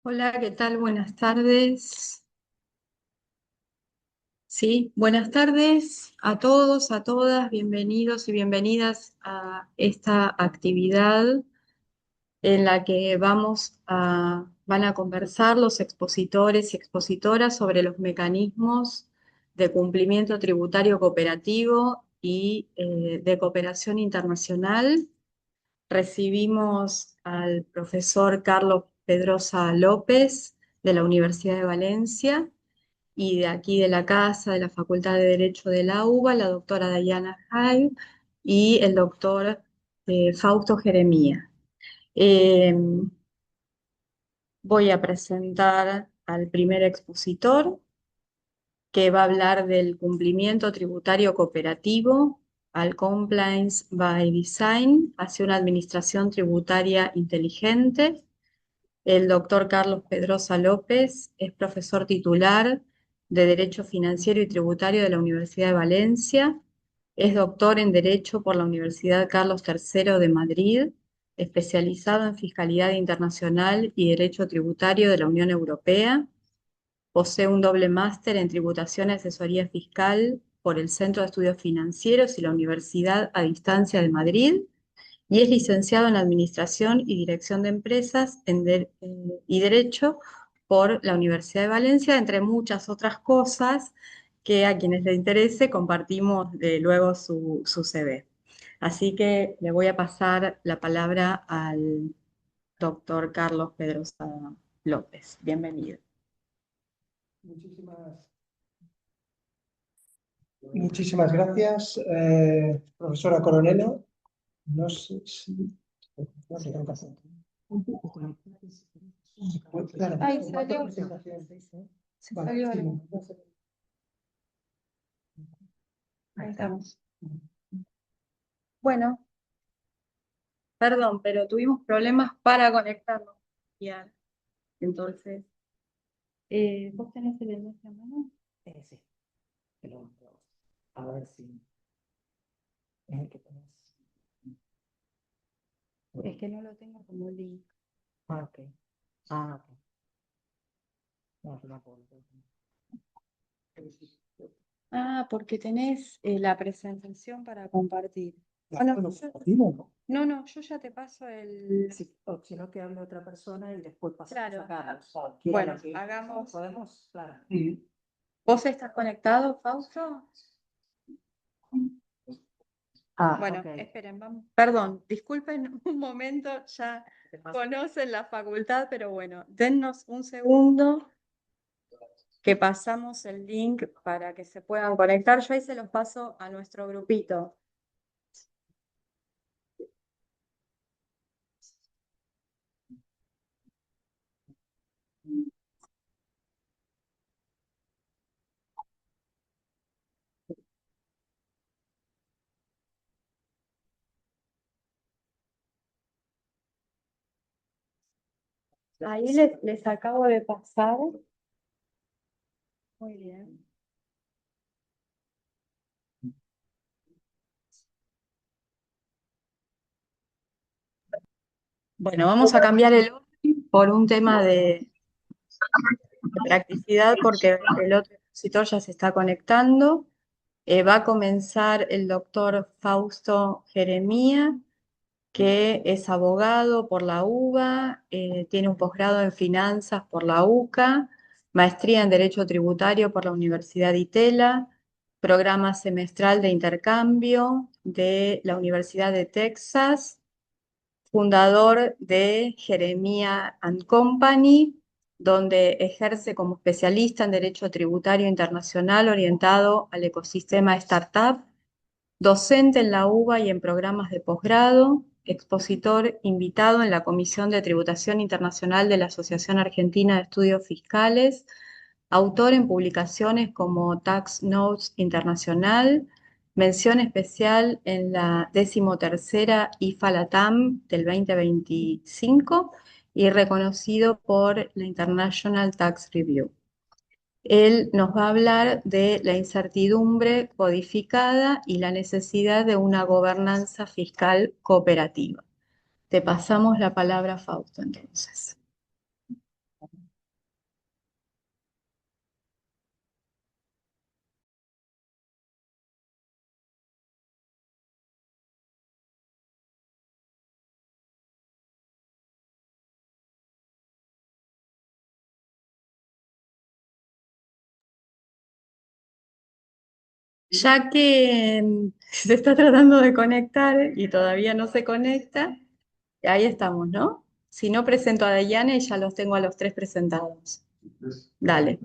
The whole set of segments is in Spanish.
Hola, ¿qué tal? Buenas tardes. Sí, buenas tardes a todos, a todas, bienvenidos y bienvenidas a esta actividad en la que van a conversar los expositores y expositoras sobre los mecanismos de cumplimiento tributario cooperativo y de cooperación internacional. Recibimos al profesor Carlos Pedrosa López de la Universidad de Valencia y de aquí de la casa, de la Facultad de Derecho de la UBA, la doctora Diana Hay y el doctor Fausto Jeremía. Eh, Voy a presentar al primer expositor que va a hablar del cumplimiento tributario cooperativo al Compliance by Design hacia una administración tributaria inteligente. El doctor Carlos Pedrosa López es profesor titular de Derecho Financiero y Tributario de la Universidad de Valencia. Es doctor en Derecho por la Universidad Carlos III de Madrid, especializado en Fiscalidad Internacional y Derecho Tributario de la Unión Europea. Posee un doble máster en Tributación y Asesoría Fiscal por el Centro de Estudios Financieros y la Universidad a Distancia de Madrid y es licenciado en Administración y Dirección de Empresas y Derecho por la Universidad de Valencia, entre muchas otras cosas que a quienes les interese compartimos luego su CV. Así que le voy a pasar la palabra al doctor Carlos Pedrosa López. Bienvenido. Muchísimas, muchísimas gracias, profesora Coronelo. No sé si... No sé qué pasa. Claro, Ahí formato salió. presentación. Se Vale, salió sí, algo. Ahí estamos. Bueno, perdón, pero tuvimos problemas para conectarnos. Ya. Entonces, ¿vos tenés el enlace a mano? Sí, pero a ver si es el que tenés. Es que no lo tengo como link. Ah, ok. Ah, ok. No, no me acuerdo. Ah, porque tenés la presentación para compartir. Ya, Bueno, bueno, ¿compartimos, no? no, yo ya te paso el... Sí, o si no, que hable otra persona y después pasamos Claro. a Carlos. Bueno, Quiera que- hagamos... Podemos, claro. ¿Vos estás conectado, Fausto? Ah, Bueno, ok. esperen, vamos. Perdón, disculpen un momento, ya Te paso. conocen la facultad, pero bueno, dennos un segundo que pasamos el link para que se puedan conectar. Yo ahí se los paso a nuestro grupito. Ahí les acabo de pasar. Muy bien. Bueno, vamos a cambiar el orden por un tema de practicidad porque el otro expositor ya se está conectando. Va a comenzar el doctor Fausto Jeremía, que es abogado por la UBA, tiene un posgrado en finanzas por la UCA, maestría en Derecho Tributario por la Universidad de Itela, programa semestral de intercambio de la Universidad de Texas, fundador de Jeremía and Company, donde ejerce como especialista en Derecho Tributario Internacional orientado al ecosistema startup, docente en la UBA y en programas de posgrado, expositor invitado en la Comisión de Tributación Internacional de la Asociación Argentina de Estudios Fiscales, autor en publicaciones como Tax Notes Internacional, mención especial en la 13ª IFA Latam del 2025 y reconocido por la International Tax Review. Él nos va a hablar de la incertidumbre codificada y la necesidad de una gobernanza fiscal cooperativa. Te pasamos la palabra, Fausto, entonces. Ya que se está tratando de conectar y todavía no se conecta, ahí estamos, ¿no? Si no, presento a Dayana y ya los tengo a los tres presentados. Dale.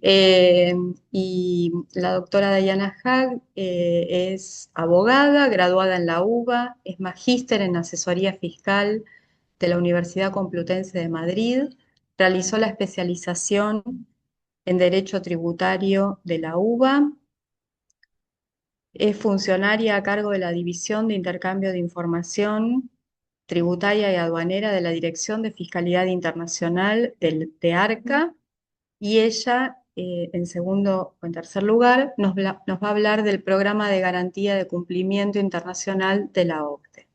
Eh, y la doctora Dayana Hag es abogada, graduada en la UBA, es magíster en asesoría fiscal de la Universidad Complutense de Madrid, realizó la especialización en Derecho Tributario de la UBA, es funcionaria a cargo de la División de Intercambio de Información Tributaria y Aduanera de la Dirección de Fiscalidad Internacional de ARCA, y ella, en segundo o en tercer lugar, nos va a hablar del Programa de Garantía de Cumplimiento Internacional de la OCDE.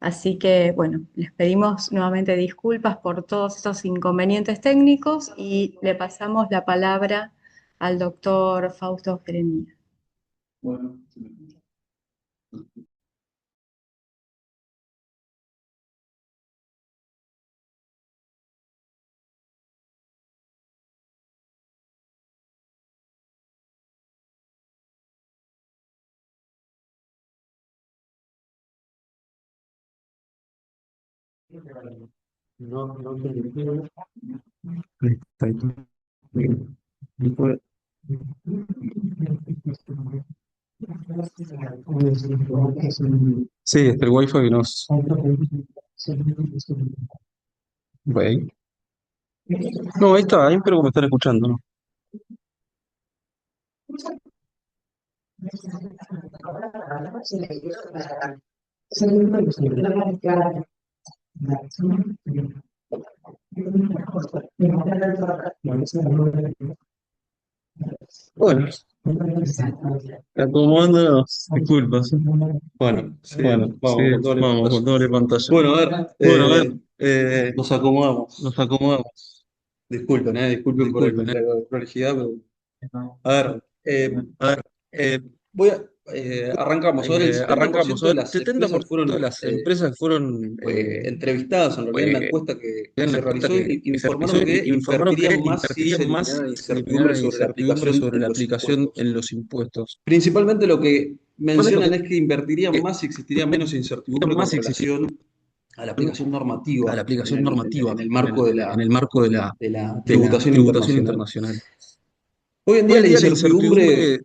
Así que, bueno, les pedimos nuevamente disculpas por todos estos inconvenientes técnicos y le pasamos la palabra al doctor Fausto Jeremías. Sí, el wifi nos... Wey. No, ahí está, ahí espero que me están escuchando, ¿no? Bueno, acomodándonos, disculpas. Bueno, Sí, bueno, sí, vamos con doble vamos con pantalla. doble pantalla. Bueno, a ver, Bueno, a ver, nos acomodamos. nos acomodamos. Disculpen por Disculpen, la prolijidad, pero a ver, A ver, voy a arrancamos. A ver, el arrancamos. 70% A de ver, las empresas 70% de fueron las empresas fueron entrevistadas, en realidad, en la encuesta que en la se encuesta realizó, y que se realizó informaron que y informaron que invertirían más si se invertirían más eliminaran si incertidumbre eliminaran la sobre la incertidumbre aplicación sobre en la los aplicación impuestos. en los impuestos. Principalmente lo que Bueno, lo mencionan es que invertirían que más si existiría menos incertidumbre con más existiría relación a la aplicación a la normativa aplicación normativa en el marco en el marco de la de la tributación tributación internacional. internacional. Hoy en Hoy día en la día la incertidumbre incertidumbre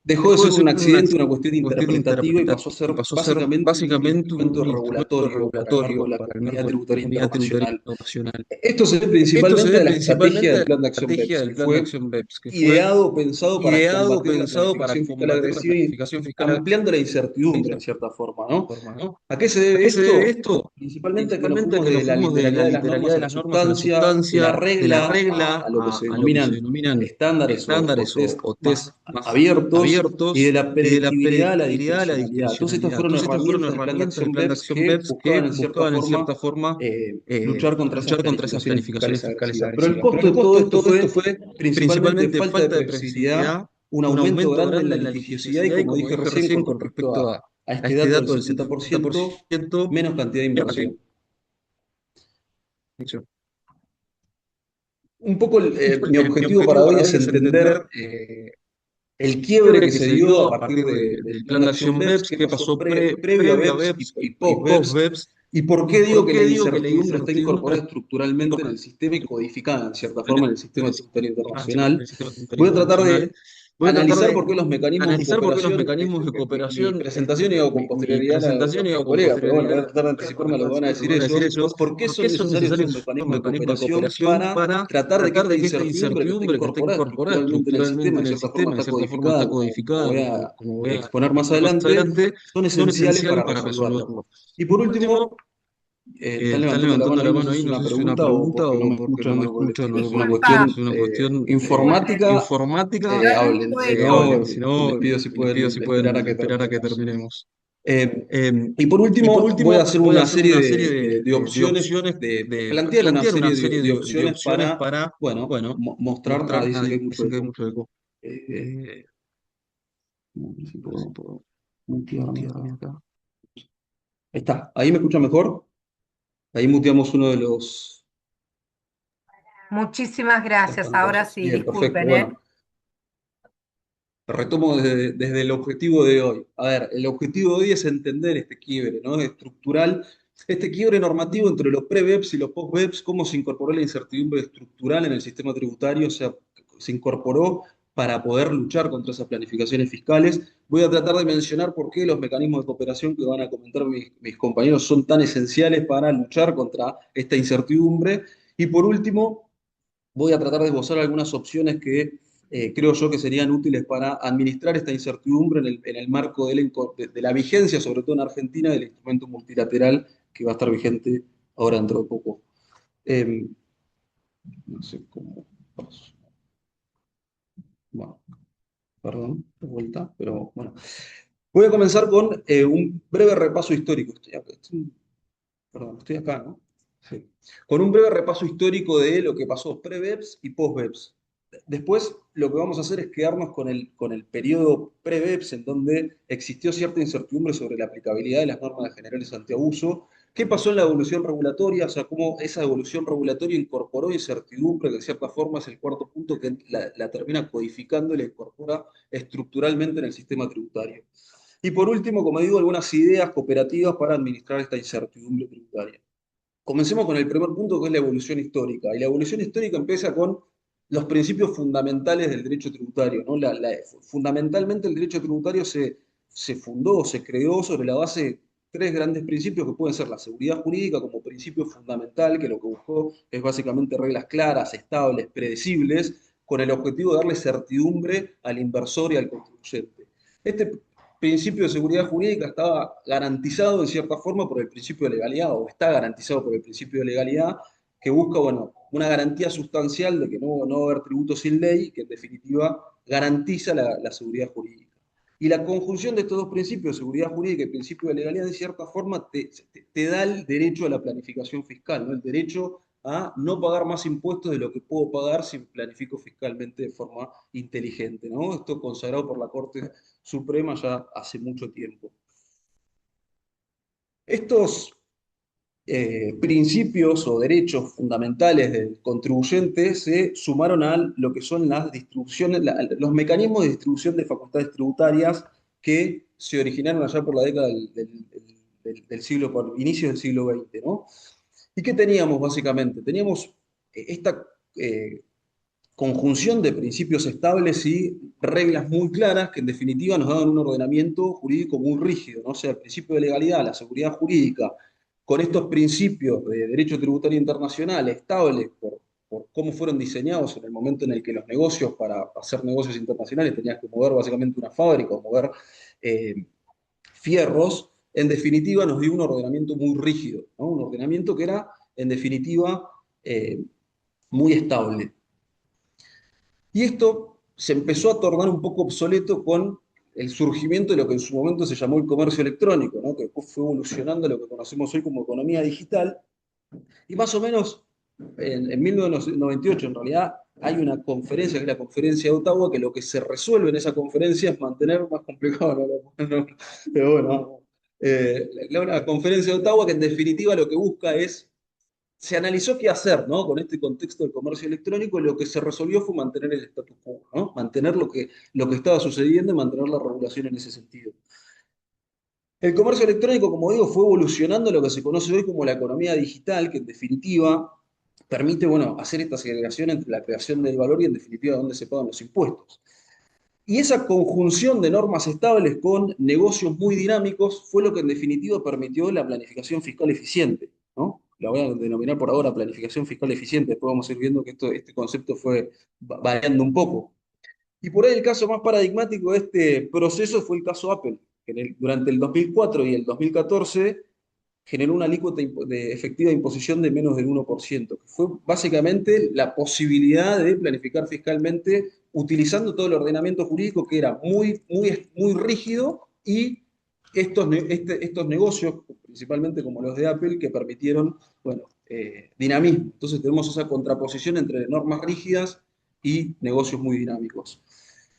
dejó de dejó de ser ser un una accidente, una cuestión cuestión interpretativa, y interpretativa pasó a ser y pasó a ser básicamente un básicamente instrumento un instrumento regulatorio para el marco regulatorio de la para el comunidad marco de la tributaria comunidad tributaria internacional. internacional. Esto se debe Esto se principalmente debe a la estrategia principalmente a del la Plan de Acción estrategia BEPS, del que Plan de fue Acción BEPS, que fue ideado, pensado para ideado, combatir la pensado para planificación fiscal combatir la agresiva y planificación fiscal ampliando la de incertidumbre esa en cierta forma, ¿no? forma, ¿no? ¿A qué se ¿A debe qué se debe esto? esto? Principalmente a que nos Principalmente a fuimos que de nos la fuimos de la literalidad de las normas literalidad a de la las normas a la sustancia, de la sustancia, de la regla regla a lo que se a lo que se denominan denominan estándares o estándares test o test más más abiertos, y de abiertos la y de la predictibilidad a la predictibilidad a la discrecionalidad. Todas estas discrecionalidad. fueron Todas estas fueron herramientas del Plan de herramientas del Acción Plan de BEPS Acción que BEPS que buscaban en cierta buscaban en forma cierta forma luchar contra esas luchar contra esas planificaciones fiscales planificaciones fiscales agresivas. Pero el agresivas. costo Pero el de todo costo de esto todo esto fue fue principalmente principalmente falta de falta de previsibilidad, previsibilidad, un un aumento aumento grande en grande la en la litigiosidad y, litigiosidad y, como como dije dije recién, recién, con con respecto respecto a a este este dato del dato del 70%, 70%, menos cantidad de inversión. Un poco mi mi objetivo para objetivo hoy para es hoy es entender entender el el quiebre quiebre que que se se dio dio a a partir partir del del Plan plan de de Acción acción BEPS, BEPS, qué qué pasó pasó previo a previo a BEPS BEPS y y post post-BEPS, BEPS, y por qué y digo por que la qué digo que la incertidumbre está incertidumbre incorporada estructuralmente en el sistema y codificada en cierta en forma en el sistema el tributario sistema internacional. el sistema tributario Voy a tratar internacional. de Voy a tratar analizar de por qué los mecanismos de analizar por qué los cooperación. mecanismos de Mi cooperación, presentación iba con mi posterioridad a la de presentación y mi con colega, pero bueno, voy a posterioridad tratar de anticiparme a lo que van a me decir van a decir ellos. ellos, ¿Por qué ¿por son qué son necesarios necesarios esos estos mecanismos de mecanismos de cooperación? cooperación Para para tratar de que tratar esta de que esta incertidumbre que está incorporada estructuralmente en el sistema, en cierta forma está codificada, codificada, como voy a como voy a exponer más exponer más adelante, adelante, son son esenciales esenciales para para resolverlo. resolverlo. Y Y por por último, último, están están levantando la levantando mano la ahí, no mano sé si ahí, es no una sé si es una pregunta o pregunta porque no o me porque escuchan no o me algo por el escuchan o estilo. Es algo por una el estilo. cuestión Es una cuestión informática. informática. Hablen, Si hablen. no, si no, Les pido si les pido pueden si esperar a pueden que esperar a que terminemos. terminemos. Eh, Eh, y por y por último, voy a último, hacer voy a una hacer serie una serie de de opciones, opciones, de de plantear una plantear una serie serie de de opciones opciones para, para, bueno, bueno, mostrar. Ah, mostrar, dicen que hay mucho dicen que hay eco. mucho eco. Eh, no sé si A ver si puedo puedo mutearme mutearme acá. acá. Ahí está. ¿Ahí me escucha mejor? Ahí muteamos uno de los... Muchísimas las gracias. Ahora pantallas. sí, Bien, perfecto. disculpen, ¿eh? Bueno, Retomo desde el objetivo de hoy. A ver, el objetivo de hoy es entender este quiebre, ¿no? Estructural, este quiebre normativo entre los pre-BEPS y los post-BEPS, cómo se incorporó la incertidumbre estructural en el sistema tributario, o sea, se incorporó para poder luchar contra esas planificaciones fiscales. Voy a tratar de mencionar por qué los mecanismos de cooperación que van a comentar mis compañeros son tan esenciales para luchar contra esta incertidumbre. Y por último, voy a tratar de esbozar algunas opciones que creo yo que serían útiles para administrar esta incertidumbre en el marco de la vigencia, sobre todo en Argentina, del instrumento multilateral que va a estar vigente ahora dentro de poco. No sé cómo paso. Bueno, perdón, de vuelta, pero bueno. Voy a comenzar con un breve repaso histórico. Perdón, estoy acá, ¿no? Sí. Con un breve repaso histórico de lo que pasó pre-BEPS y post-BEPS. Después, lo que vamos a hacer es quedarnos con el periodo pre-BEPS, en donde existió cierta incertidumbre sobre la aplicabilidad de las normas generales antiabuso. ¿Qué pasó en la evolución regulatoria? O sea, cómo esa evolución regulatoria incorporó incertidumbre, que de cierta forma es el cuarto punto que la termina codificando y la incorpora estructuralmente en el sistema tributario. Y por último, como digo, algunas ideas cooperativas para administrar esta incertidumbre tributaria. Comencemos con el primer punto, que es la evolución histórica. Y la evolución histórica empieza con los principios fundamentales del derecho tributario, ¿no? Fundamentalmente el derecho tributario se fundó, se creó sobre la base de tres grandes principios que pueden ser la seguridad jurídica como principio fundamental, que lo que buscó es básicamente reglas claras, estables, predecibles, con el objetivo de darle certidumbre al inversor y al contribuyente. Este principio de seguridad jurídica estaba garantizado en cierta forma por el principio de legalidad, o está garantizado por el principio de legalidad, que busca, bueno, una garantía sustancial de que no va a haber tributo sin ley, que en definitiva garantiza la seguridad jurídica. Y la conjunción de estos dos principios, seguridad jurídica y principio de legalidad, de cierta forma te da el derecho a la planificación fiscal, ¿no? El derecho a no pagar más impuestos de lo que puedo pagar si planifico fiscalmente de forma inteligente, ¿no? Esto consagrado por la Corte Suprema ya hace mucho tiempo. Estos principios o derechos fundamentales del contribuyente se sumaron a lo que son las distribuciones, los mecanismos de distribución de facultades tributarias que se originaron allá por la década del siglo, por inicios del siglo XX, ¿no? ¿Y qué teníamos básicamente? Teníamos esta conjunción de principios estables y reglas muy claras que en definitiva nos daban un ordenamiento jurídico muy rígido, ¿no? O sea, el principio de legalidad, la seguridad jurídica, con estos principios de derecho tributario internacional estables por cómo fueron diseñados en el momento en el que los negocios, para hacer negocios internacionales, tenías que mover básicamente una fábrica o mover fierros, en definitiva nos dio un ordenamiento muy rígido, ¿no? Un ordenamiento que era, en definitiva, muy estable. Y esto se empezó a tornar un poco obsoleto con el surgimiento de lo que en su momento se llamó el comercio electrónico, ¿no? Que después fue evolucionando a lo que conocemos hoy como economía digital. Y más o menos en 1998, en realidad, hay una conferencia, que es la conferencia de Ottawa, que lo que se resuelve en esa conferencia es mantener, más complicado, pero bueno, la conferencia de Ottawa que en definitiva lo que busca es se analizó qué hacer, ¿no? Con este contexto del comercio electrónico, y lo que se resolvió fue mantener el status quo, ¿no? Mantener lo que estaba sucediendo y mantener la regulación en ese sentido. El comercio electrónico, como digo, fue evolucionando a lo que se conoce hoy como la economía digital, que en definitiva permite, bueno, hacer esta segregación entre la creación del valor y en definitiva dónde se pagan los impuestos. Y esa conjunción de normas estables con negocios muy dinámicos fue lo que en definitiva permitió la planificación fiscal eficiente, ¿no? La voy a denominar por ahora planificación fiscal eficiente, después vamos a ir viendo que este concepto fue variando un poco. Y por ahí el caso más paradigmático de este proceso fue el caso Apple, que durante el 2004 y el 2014 generó una alícuota de efectiva de imposición de menos del 1%, que fue básicamente la posibilidad de planificar fiscalmente utilizando todo el ordenamiento jurídico que era muy rígido y estos negocios, principalmente como los de Apple, que permitieron, bueno, dinamismo. Entonces tenemos esa contraposición entre normas rígidas y negocios muy dinámicos.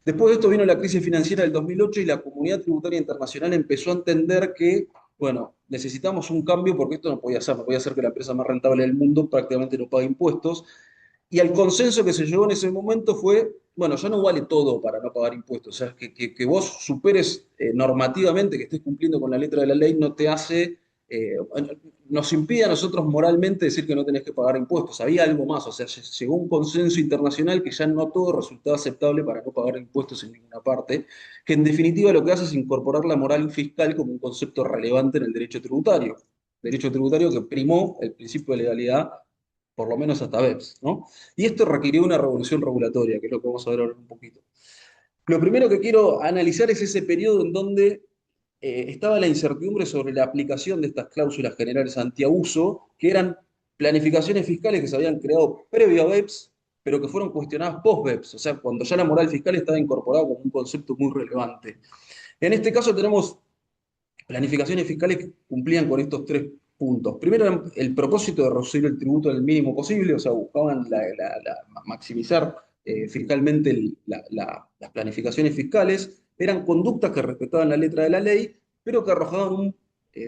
Después de esto vino la crisis financiera del 2008 y la comunidad tributaria internacional empezó a entender que, bueno, necesitamos un cambio porque esto no podía ser que la empresa más rentable del mundo prácticamente no pague impuestos. Y el consenso que se llegó en ese momento fue bueno, ya no vale todo para no pagar impuestos. O sea, que vos superes normativamente, que estés cumpliendo con la letra de la ley, no te hace, eh, nos impide a nosotros moralmente decir que no tenés que pagar impuestos. Había algo más, o sea, llegó un consenso internacional que ya no todo resultaba aceptable para no pagar impuestos en ninguna parte, que en definitiva lo que hace es incorporar la moral fiscal como un concepto relevante en el derecho tributario. Derecho tributario que primó el principio de legalidad, por lo menos hasta BEPS, ¿no? Y esto requirió una revolución regulatoria, que es lo que vamos a ver ahora un poquito. Lo primero que quiero analizar es ese periodo en donde estaba la incertidumbre sobre la aplicación de estas cláusulas generales antiabuso, que eran planificaciones fiscales que se habían creado previo a BEPS, pero que fueron cuestionadas post-BEPS, o sea, cuando ya la moral fiscal estaba incorporada como un concepto muy relevante. En este caso tenemos planificaciones fiscales que cumplían con estos tres puntos. Primero, el propósito de reducir el tributo al mínimo posible, o sea, buscaban maximizar fiscalmente las planificaciones fiscales. Eran conductas que respetaban la letra de la ley, pero que arrojaban un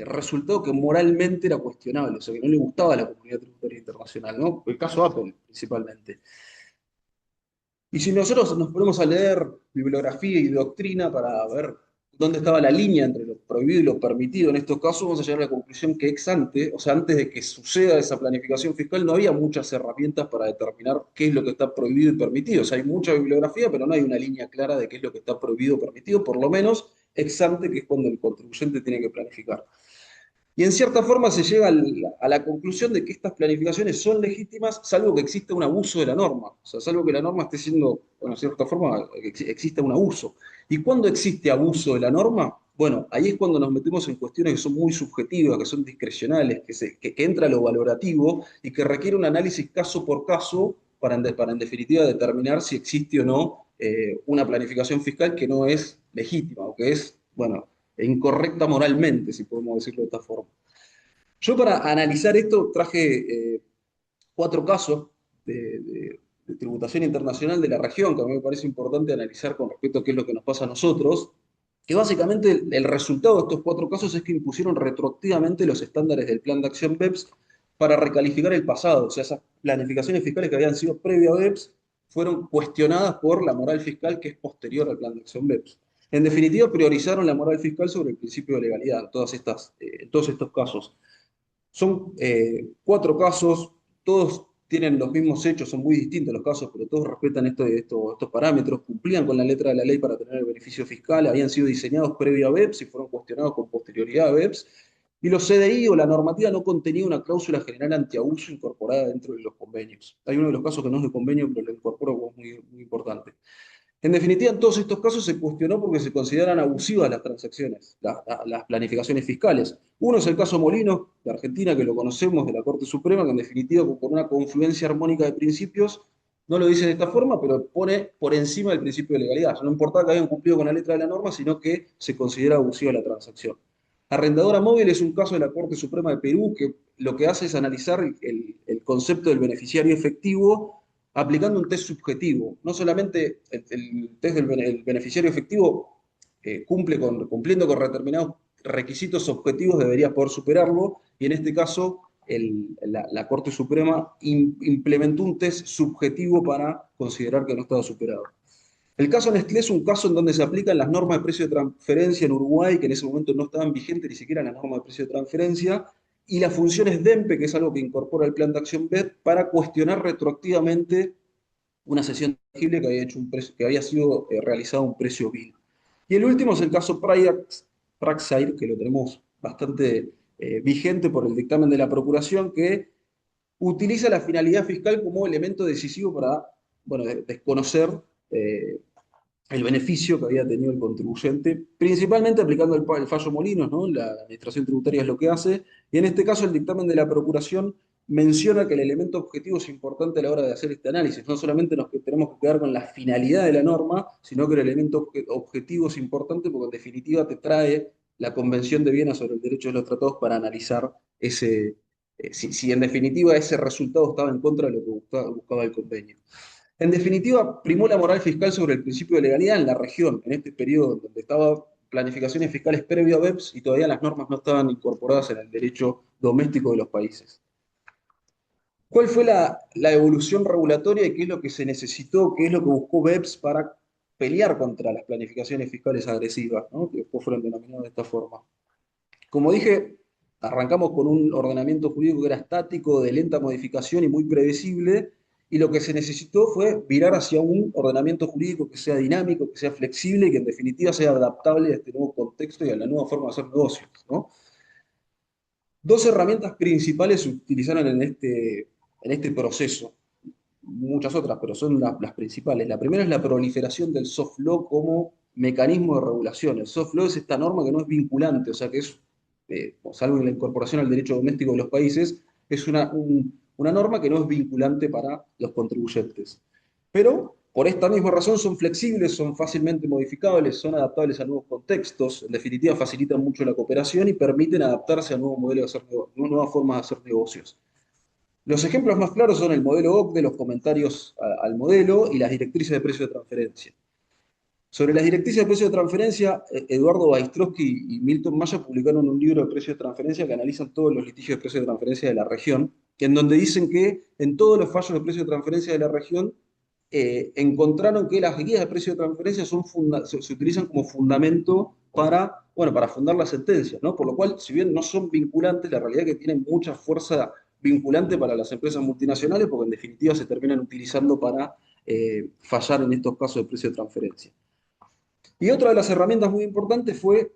resultado que moralmente era cuestionable, o sea, que no le gustaba a la comunidad tributaria internacional, ¿no? El caso Apple, principalmente. Y si nosotros nos ponemos a leer bibliografía y doctrina para ver dónde estaba la línea entre lo prohibido y lo permitido en estos casos, vamos a llegar a la conclusión que ex ante, o sea, antes de que suceda esa planificación fiscal, no había muchas herramientas para determinar qué es lo que está prohibido y permitido. O sea, hay mucha bibliografía, pero no hay una línea clara de qué es lo que está prohibido o permitido, por lo menos ex ante, que es cuando el contribuyente tiene que planificar. Y en cierta forma se llega a la conclusión de que estas planificaciones son legítimas, salvo que exista un abuso de la norma. O sea, salvo que la norma esté siendo, bueno, en cierta forma, exista un abuso. ¿Y cuándo existe abuso de la norma? Bueno, ahí es cuando nos metemos en cuestiones que son muy subjetivas, que son discrecionales, que entra lo valorativo y que requiere un análisis caso por caso para en definitiva determinar si existe o no una planificación fiscal que no es legítima o que es, bueno, e incorrecta moralmente, si podemos decirlo de esta forma. Yo para analizar esto traje 4 casos de tributación internacional de la región, que a mí me parece importante analizar con respecto a qué es lo que nos pasa a nosotros, que básicamente el resultado de estos 4 casos es que impusieron retroactivamente los estándares del plan de acción BEPS para recalificar el pasado. O sea, esas planificaciones fiscales que habían sido previo a BEPS fueron cuestionadas por la moral fiscal que es posterior al plan de acción BEPS. En definitiva, priorizaron la moral fiscal sobre el principio de legalidad en todos estos casos. Son 4 casos, todos tienen los mismos hechos, son muy distintos los casos, pero todos respetan estos parámetros, cumplían con la letra de la ley para tener el beneficio fiscal, habían sido diseñados previo a BEPS y fueron cuestionados con posterioridad a BEPS, y los CDI o la normativa no contenía una cláusula general antiabuso incorporada dentro de los convenios. Hay uno de los casos que no es de convenio, pero lo incorporo como muy, muy importante. En definitiva, en todos estos casos se cuestionó porque se consideran abusivas las transacciones, las planificaciones fiscales. Uno es el caso Molinos, de Argentina, que lo conocemos, de la Corte Suprema, que en definitiva, por una confluencia armónica de principios, no lo dice de esta forma, pero pone por encima del principio de legalidad. No importa que hayan cumplido con la letra de la norma, sino que se considera abusiva la transacción. Arrendadora móvil es un caso de la Corte Suprema de Perú que lo que hace es analizar el concepto del beneficiario efectivo aplicando un test subjetivo. No solamente el test del beneficiario efectivo cumpliendo con determinados requisitos objetivos, debería poder superarlo, y en este caso la Corte Suprema implementó un test subjetivo para considerar que no estaba superado. El caso Nestlé es un caso en donde se aplican las normas de precio de transferencia en Uruguay, que en ese momento no estaban vigentes ni siquiera las normas de precio de transferencia, y las funciones DEMPE, que es algo que incorpora el plan de acción BED, para cuestionar retroactivamente una cesión tangible que había sido realizado a un precio vil. Y el último es el caso Praxair, que lo tenemos bastante vigente por el dictamen de la Procuración, que utiliza la finalidad fiscal como elemento decisivo para, bueno, desconocer el beneficio que había tenido el contribuyente, principalmente aplicando el fallo Molinos, ¿no? La administración tributaria es lo que hace, y en este caso el dictamen de la Procuración menciona que el elemento objetivo es importante a la hora de hacer este análisis. No solamente nos tenemos que quedar con la finalidad de la norma, sino que el elemento objetivo es importante porque en definitiva te trae la Convención de Viena sobre el derecho de los tratados para analizar si en definitiva ese resultado estaba en contra de lo que buscaba el convenio. En definitiva, primó la moral fiscal sobre el principio de legalidad en la región, en este periodo donde estaban planificaciones fiscales previo a BEPS y todavía las normas no estaban incorporadas en el derecho doméstico de los países. ¿Cuál fue la evolución regulatoria y qué es lo que se necesitó, qué es lo que buscó BEPS para pelear contra las planificaciones fiscales agresivas, ¿no? Que después fueron denominadas de esta forma? Como dije, arrancamos con un ordenamiento jurídico que era estático, de lenta modificación y muy predecible, y lo que se necesitó fue virar hacia un ordenamiento jurídico que sea dinámico, que sea flexible y que en definitiva sea adaptable a este nuevo contexto y a la nueva forma de hacer negocios, ¿no? Dos herramientas principales se utilizaron en este proceso, muchas otras, pero son las principales. La primera es la proliferación del soft law como mecanismo de regulación. El soft law es esta norma que no es vinculante, o sea que es, salvo en la incorporación al derecho doméstico de los países, es una norma que no es vinculante para los contribuyentes. Pero por esta misma razón son flexibles, son fácilmente modificables, son adaptables a nuevos contextos, en definitiva facilitan mucho la cooperación y permiten adaptarse a nuevos modelos de hacer nuevas formas de hacer negocios. Los ejemplos más claros son el modelo OCDE, los comentarios al modelo y las directrices de precio de transferencia. Sobre las directrices de precio de transferencia, Eduardo Baistrowski y Milton Maya publicaron un libro de precio de transferencia que analizan todos los litigios de precio de transferencia de la región, en donde dicen que en todos los fallos de precio de transferencia de la región encontraron que las guías de precio de transferencia se utilizan como fundamento para, bueno, para fundar las sentencias, ¿no? Por lo cual, si bien no son vinculantes, la realidad es que tienen mucha fuerza vinculante para las empresas multinacionales, porque en definitiva se terminan utilizando para fallar en estos casos de precio de transferencia. Y otra de las herramientas muy importantes fue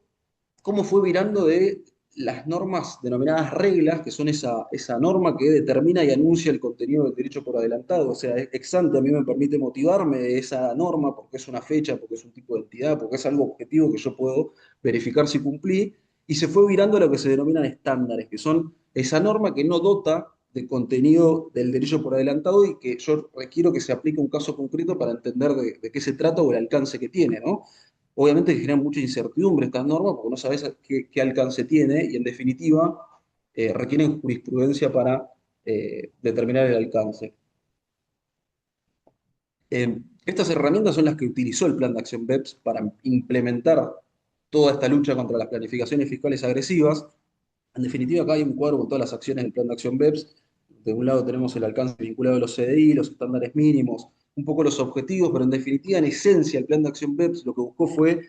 cómo fue virando de las normas denominadas reglas, que son esa norma que determina y anuncia el contenido del derecho por adelantado. O sea, ex ante a mí me permite motivarme de esa norma porque es una fecha, porque es un tipo de entidad, porque es algo objetivo que yo puedo verificar si cumplí. Y se fue virando a lo que se denominan estándares, que son esa norma que no dota de contenido del derecho por adelantado y que yo requiero que se aplique a un caso concreto para entender de qué se trata o el alcance que tiene, ¿no? Obviamente que generan mucha incertidumbre estas normas porque no sabes qué alcance tiene y en definitiva requieren jurisprudencia para determinar el alcance. Estas herramientas son las que utilizó el Plan de Acción BEPS para implementar toda esta lucha contra las planificaciones fiscales agresivas. En definitiva, acá hay un cuadro con todas las acciones del Plan de Acción BEPS. De un lado tenemos el alcance vinculado a los CDI, los estándares mínimos, un poco los objetivos, pero en definitiva, en esencia, el Plan de Acción BEPS lo que buscó fue,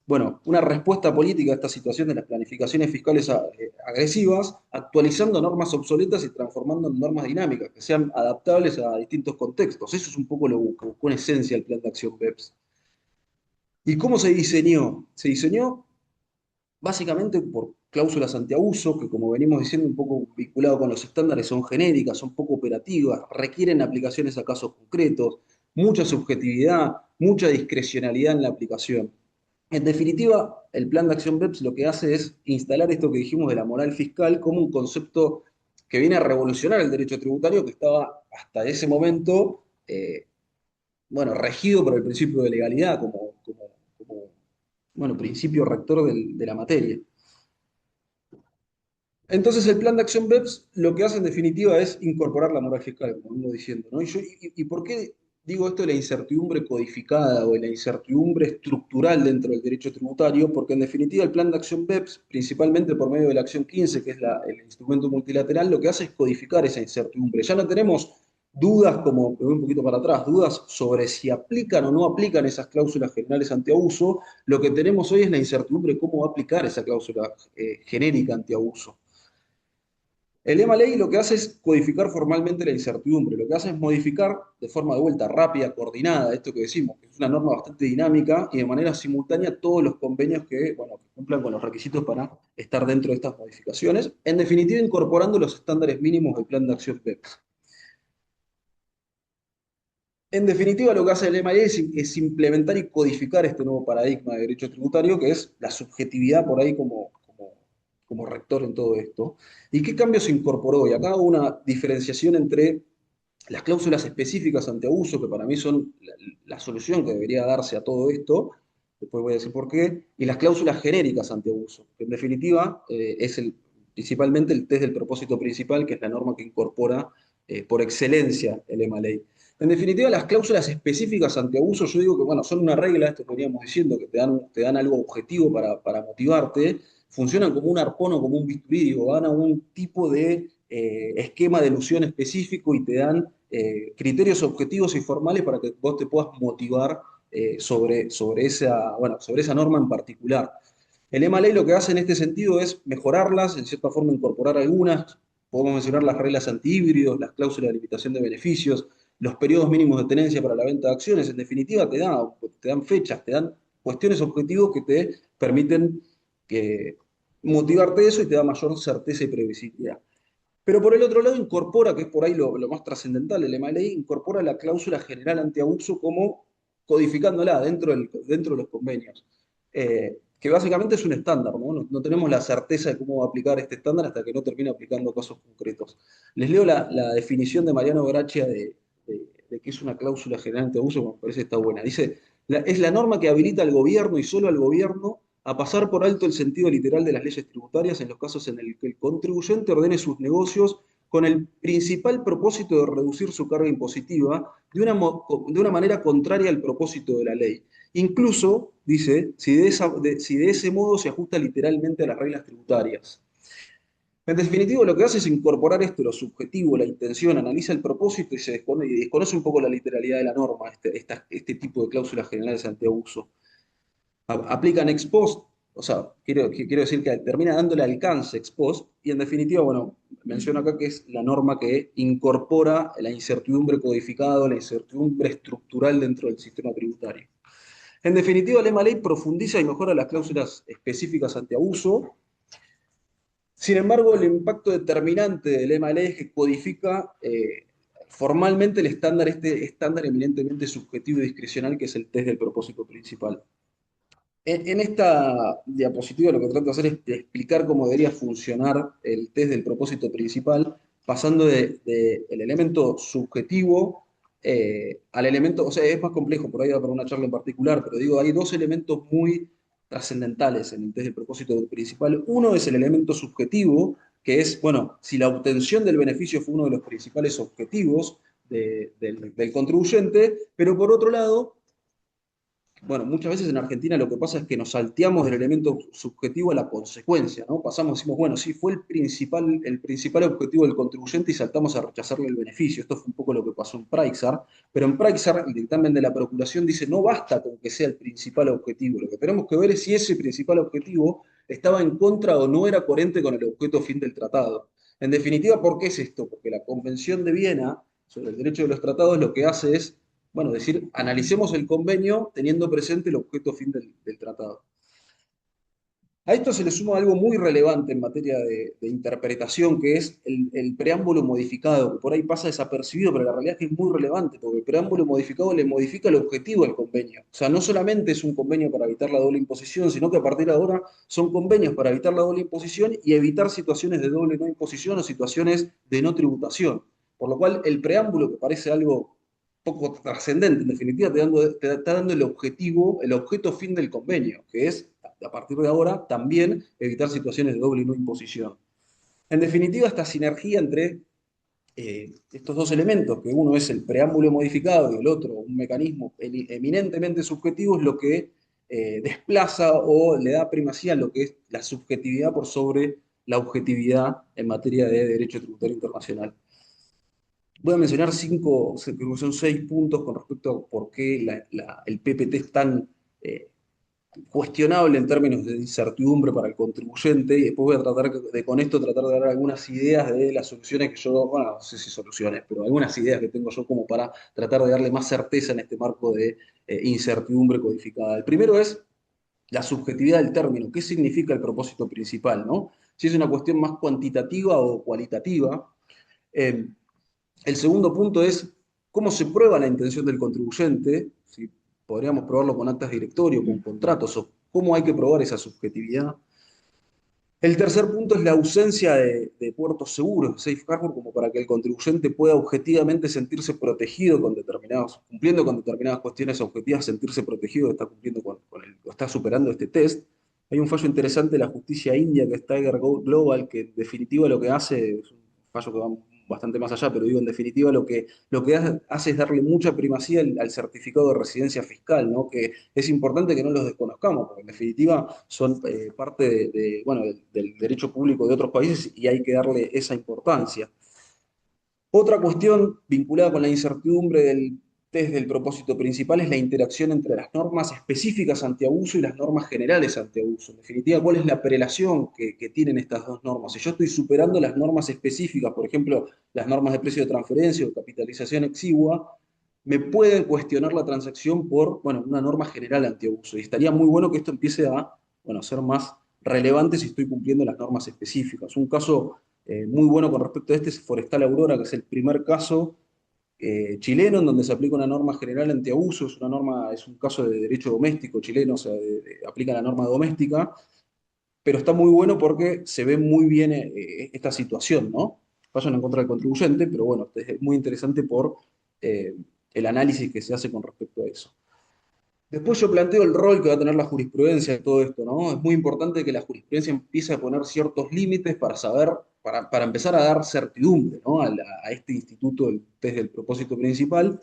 bueno, una respuesta política a esta situación de las planificaciones fiscales agresivas, actualizando normas obsoletas y transformando en normas dinámicas, que sean adaptables a distintos contextos. Eso es un poco lo que buscó en esencia el Plan de Acción BEPS. ¿Y cómo se diseñó? Se diseñó básicamente por cláusulas antiabuso, que como venimos diciendo, un poco vinculado con los estándares, son genéricas, son poco operativas, requieren aplicaciones a casos concretos, mucha subjetividad, mucha discrecionalidad en la aplicación. En definitiva, el Plan de Acción BEPS lo que hace es instalar esto que dijimos de la moral fiscal como un concepto que viene a revolucionar el derecho tributario que estaba hasta ese momento, bueno, regido por el principio de legalidad como bueno, principio rector de la materia. Entonces, el Plan de Acción BEPS lo que hace en definitiva es incorporar la moral fiscal, como vengo diciendo, ¿no? ¿Y por qué digo esto de la incertidumbre codificada o de la incertidumbre estructural dentro del derecho tributario? Porque en definitiva el Plan de Acción BEPS, principalmente por medio de la Acción 15, que es el instrumento multilateral, lo que hace es codificar esa incertidumbre. Ya no tenemos dudas, como me voy un poquito para atrás, dudas sobre si aplican o no aplican esas cláusulas generales antiabuso. Lo que tenemos hoy es la incertidumbre de cómo va a aplicar esa cláusula genérica antiabuso. El EMA Ley lo que hace es codificar formalmente la incertidumbre, lo que hace es modificar de forma de vuelta rápida, coordinada, esto que decimos, que es una norma bastante dinámica y de manera simultánea todos los convenios que, bueno, que cumplan con los requisitos para estar dentro de estas modificaciones, en definitiva incorporando los estándares mínimos del Plan de Acción BEPS. En definitiva, lo que hace el EMA Ley es implementar y codificar este nuevo paradigma de derecho tributario, que es la subjetividad por ahí como rector en todo esto. ¿Y qué cambios se incorporó? Y acá hubo una diferenciación entre las cláusulas específicas ante abuso, que para mí son la solución que debería darse a todo esto, después voy a decir por qué, y las cláusulas genéricas ante abuso, que en definitiva es principalmente el test del propósito principal, que es la norma que incorpora por excelencia el EMA Ley. En definitiva, las cláusulas específicas ante abuso, yo digo que bueno, son una regla, esto que veníamos diciendo, que te dan algo objetivo para motivarte, funcionan como un arpón o como un bisturí, digo, van a un tipo de esquema de elusión específico y te dan criterios objetivos y formales para que vos te puedas motivar sobre esa norma en particular. El EMA-Ley lo que hace en este sentido es mejorarlas, en cierta forma incorporar algunas. Podemos mencionar las reglas antihíbridos, las cláusulas de limitación de beneficios, los periodos mínimos de tenencia para la venta de acciones. En definitiva, te dan fechas, te dan cuestiones objetivos que te permiten motivarte de eso y te da mayor certeza y previsibilidad. Pero por el otro lado incorpora, que es por ahí lo más trascendental, el EMA-Ley incorpora la cláusula general antiabuso como codificándola dentro de los convenios. Que básicamente es un estándar, ¿no? No tenemos la certeza de cómo va a aplicar este estándar hasta que no termine aplicando casos concretos. Les leo la definición de Mariano Grachia de qué es una cláusula general antiabuso, que me parece que está buena. Dice, es la norma que habilita al gobierno y solo al gobierno a pasar por alto el sentido literal de las leyes tributarias en los casos en el que el contribuyente ordene sus negocios con el principal propósito de reducir su carga impositiva de una manera contraria al propósito de la ley. Incluso, dice, si de ese modo se ajusta literalmente a las reglas tributarias. En definitivo, lo que hace es incorporar esto, lo subjetivo, la intención, analiza el propósito y desconoce un poco la literalidad de la norma, este tipo de cláusulas generales antiabuso. Aplican ex post, o sea, quiero decir que termina dándole alcance ex post, y en definitiva, bueno, menciono acá que es la norma que incorpora la incertidumbre codificada, la incertidumbre estructural dentro del sistema tributario. En definitiva, el EMA-Ley profundiza y mejora las cláusulas específicas antiabuso. Sin embargo, el impacto determinante del EMA-Ley es que codifica formalmente este estándar eminentemente subjetivo y discrecional que es el test del propósito principal. En esta diapositiva lo que trato de hacer es explicar cómo debería funcionar el test del propósito principal, pasando del elemento subjetivo al elemento, o sea, es más complejo, por ahí va para una charla en particular, pero digo, hay dos elementos muy trascendentales en el test del propósito principal. Uno es el elemento subjetivo, que es, bueno, si la obtención del beneficio fue uno de los principales objetivos del contribuyente, pero por otro lado, bueno, muchas veces en Argentina lo que pasa es que nos salteamos del elemento subjetivo a la consecuencia, ¿no? Pasamos, decimos, bueno, sí, fue el principal objetivo del contribuyente y saltamos a rechazarle el beneficio. Esto fue un poco lo que pasó en Praxar, pero en Praxar el dictamen de la Procuración dice, no basta con que sea el principal objetivo, lo que tenemos que ver es si ese principal objetivo estaba en contra o no era coherente con el objeto fin del tratado. En definitiva, ¿por qué es esto? Porque la Convención de Viena sobre el derecho de los tratados lo que hace es, bueno, decir, analicemos el convenio teniendo presente el objeto fin del tratado. A esto se le suma algo muy relevante en materia de interpretación, que es el preámbulo modificado, que por ahí pasa desapercibido, pero la realidad es que es muy relevante, porque el preámbulo modificado le modifica el objetivo del convenio. O sea, no solamente es un convenio para evitar la doble imposición, sino que a partir de ahora son convenios para evitar la doble imposición y evitar situaciones de doble no imposición o situaciones de no tributación. Por lo cual, el preámbulo, que parece algo poco trascendente, en definitiva, te está dando el objeto fin del convenio, que es, a partir de ahora, también evitar situaciones de doble no imposición. En definitiva, esta sinergia entre estos dos elementos, que uno es el preámbulo modificado y el otro un mecanismo eminentemente subjetivo, es lo que desplaza o le da primacía a lo que es la subjetividad por sobre la objetividad en materia de derecho tributario internacional. Voy a mencionar creo que son 6 puntos con respecto a por qué el PPT es tan cuestionable en términos de incertidumbre para el contribuyente, y después voy a tratar con esto tratar de dar algunas ideas de las soluciones que yo, bueno, no sé si soluciones, pero algunas ideas que tengo yo como para tratar de darle más certeza en este marco de incertidumbre codificada. El primero es la subjetividad del término. ¿Qué significa el propósito principal, no? Si es una cuestión más cuantitativa o cualitativa. El segundo punto es cómo se prueba la intención del contribuyente, si podríamos probarlo con actas de directorio, con contratos, o cómo hay que probar esa subjetividad. El tercer punto es la ausencia de puertos seguros, de safe harbor, como para que el contribuyente pueda objetivamente sentirse protegido cumpliendo con determinadas cuestiones objetivas, sentirse protegido, está cumpliendo está superando este test. Hay un fallo interesante de la justicia india que es Tiger Global, que en definitiva lo que hace es un fallo que va bastante más allá, pero digo, en definitiva, lo que hace es darle mucha primacía al certificado de residencia fiscal, ¿no? Que es importante que no los desconozcamos, porque en definitiva son parte bueno, del derecho público de otros países y hay que darle esa importancia. Otra cuestión vinculada con la incertidumbre del test del propósito principal es la interacción entre las normas específicas antiabuso y las normas generales antiabuso. En definitiva, ¿cuál es la prelación que tienen estas dos normas? Si yo estoy superando las normas específicas, por ejemplo, las normas de precio de transferencia o capitalización exigua, me pueden cuestionar la transacción por, bueno, una norma general antiabuso. Y estaría muy bueno que esto empiece a, bueno, ser más relevante si estoy cumpliendo las normas específicas. Un caso muy bueno con respecto a este es Forestal Aurora, que es el primer caso chileno en donde se aplica una norma general antiabuso. Es un caso de derecho doméstico chileno, o sea, aplica la norma doméstica, pero está muy bueno porque se ve muy bien esta situación, ¿no? Vayan en contra del contribuyente, pero bueno, es muy interesante por eh, el análisis que se hace con respecto a eso. Después yo planteo el rol que va a tener la jurisprudencia en todo esto, ¿no? Es muy importante que la jurisprudencia empiece a poner ciertos límites para saber, para empezar a dar certidumbre, ¿no? A este instituto del test del propósito principal.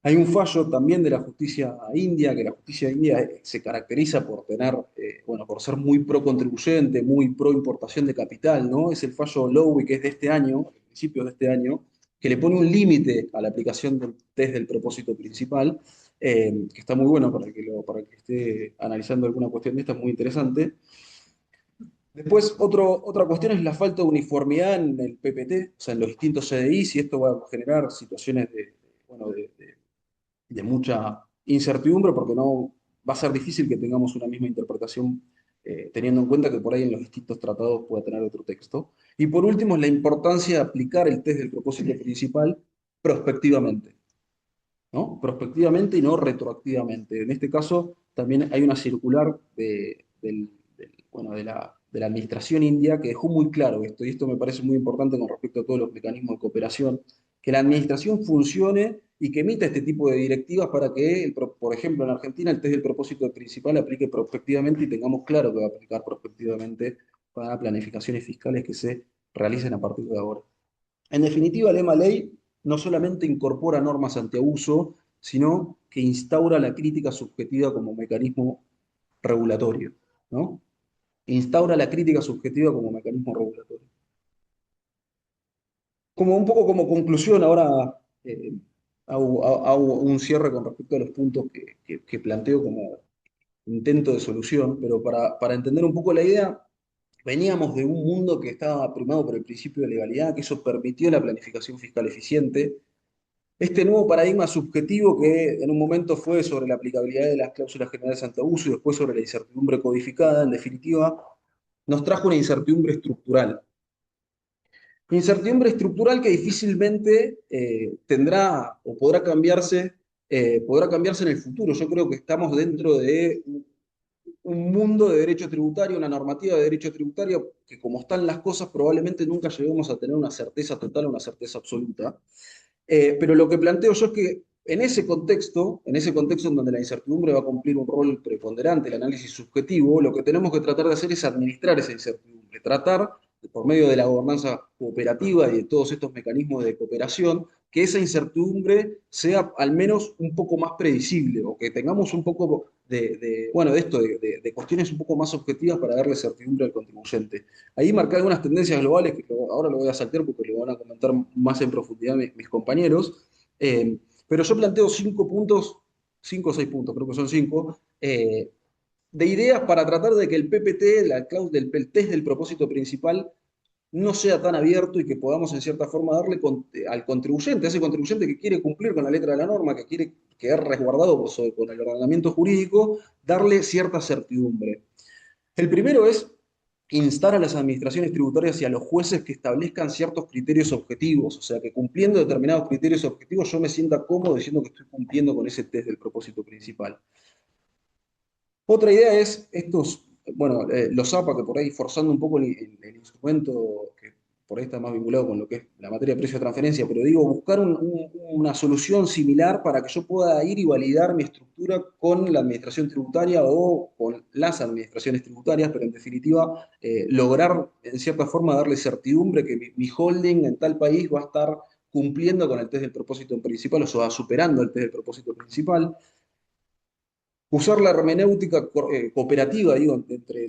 Hay un fallo también de la justicia india, que la justicia india se caracteriza por tener, bueno, por ser muy pro contribuyente, muy pro importación de capital, ¿no? Es el fallo Lowy, que es de este año, a principios de este año, que le pone un límite a la aplicación del test del propósito principal, que está muy bueno para el que esté analizando alguna cuestión de esta, es muy interesante. Después, otra cuestión es la falta de uniformidad en el PPT, o sea, en los distintos CDIs, y esto va a generar situaciones bueno, de mucha incertidumbre porque no va a ser difícil que tengamos una misma interpretación teniendo en cuenta que por ahí en los distintos tratados pueda tener otro texto. Y por último, es la importancia de aplicar el test del propósito principal prospectivamente, ¿no? Prospectivamente y no retroactivamente. En este caso, también hay una circular bueno, de la administración india que dejó muy claro esto, y esto me parece muy importante con respecto a todos los mecanismos de cooperación, que la administración funcione y que emita este tipo de directivas para que, por ejemplo, en Argentina el test del propósito principal aplique prospectivamente y tengamos claro que va a aplicar prospectivamente para planificaciones fiscales que se realicen a partir de ahora. En definitiva, el EMA Ley no solamente incorpora normas antiabuso, sino que instaura la crítica subjetiva como mecanismo regulatorio, ¿no? Instaura la crítica subjetiva como mecanismo regulatorio. Como un poco como conclusión, ahora eh, hago un cierre con respecto a los puntos que planteo como intento de solución, pero para entender un poco la idea, veníamos de un mundo que estaba primado por el principio de legalidad, que eso permitió la planificación fiscal eficiente. Este nuevo paradigma subjetivo que en un momento fue sobre la aplicabilidad de las cláusulas generales antiabuso y después sobre la incertidumbre codificada, en definitiva, nos trajo una incertidumbre estructural. Incertidumbre estructural que difícilmente tendrá o podrá cambiarse en el futuro. Yo creo que estamos dentro de un mundo de derecho tributario, una normativa de derecho tributario que como están las cosas probablemente nunca lleguemos a tener una certeza total o una certeza absoluta. Pero lo que planteo yo es que en ese contexto en donde la incertidumbre va a cumplir un rol preponderante, el análisis subjetivo, lo que tenemos que tratar de hacer es administrar esa incertidumbre, tratar, por medio de la gobernanza cooperativa y de todos estos mecanismos de cooperación, que esa incertidumbre sea al menos un poco más predecible o que tengamos un poco bueno, de cuestiones un poco más objetivas para darle certidumbre al contribuyente. Ahí marqué algunas tendencias globales que ahora lo voy a saltear porque lo van a comentar más en profundidad mis compañeros. Pero yo planteo 5 puntos, 5 o 6 puntos, creo que son 5, de ideas para tratar de que el PPT, el test del propósito principal, no sea tan abierto y que podamos en cierta forma darle al contribuyente, a ese contribuyente que quiere cumplir con la letra de la norma, que quiere quedar resguardado con el ordenamiento jurídico, darle cierta certidumbre. El primero es instar a las administraciones tributarias y a los jueces que establezcan ciertos criterios objetivos, o sea, que cumpliendo determinados criterios objetivos yo me sienta cómodo diciendo que estoy cumpliendo con ese test del propósito principal. Otra idea es estos, bueno, los APA, que por ahí forzando un poco el instrumento que por ahí está más vinculado con lo que es la materia de precio de transferencia, pero digo, buscar una solución similar para que yo pueda ir y validar mi estructura con la administración tributaria o con las administraciones tributarias, pero en definitiva lograr en cierta forma darle certidumbre que mi holding en tal país va a estar cumpliendo con el test del propósito principal, o sea, superando el test del propósito principal. Usar la hermenéutica cooperativa, digo, entre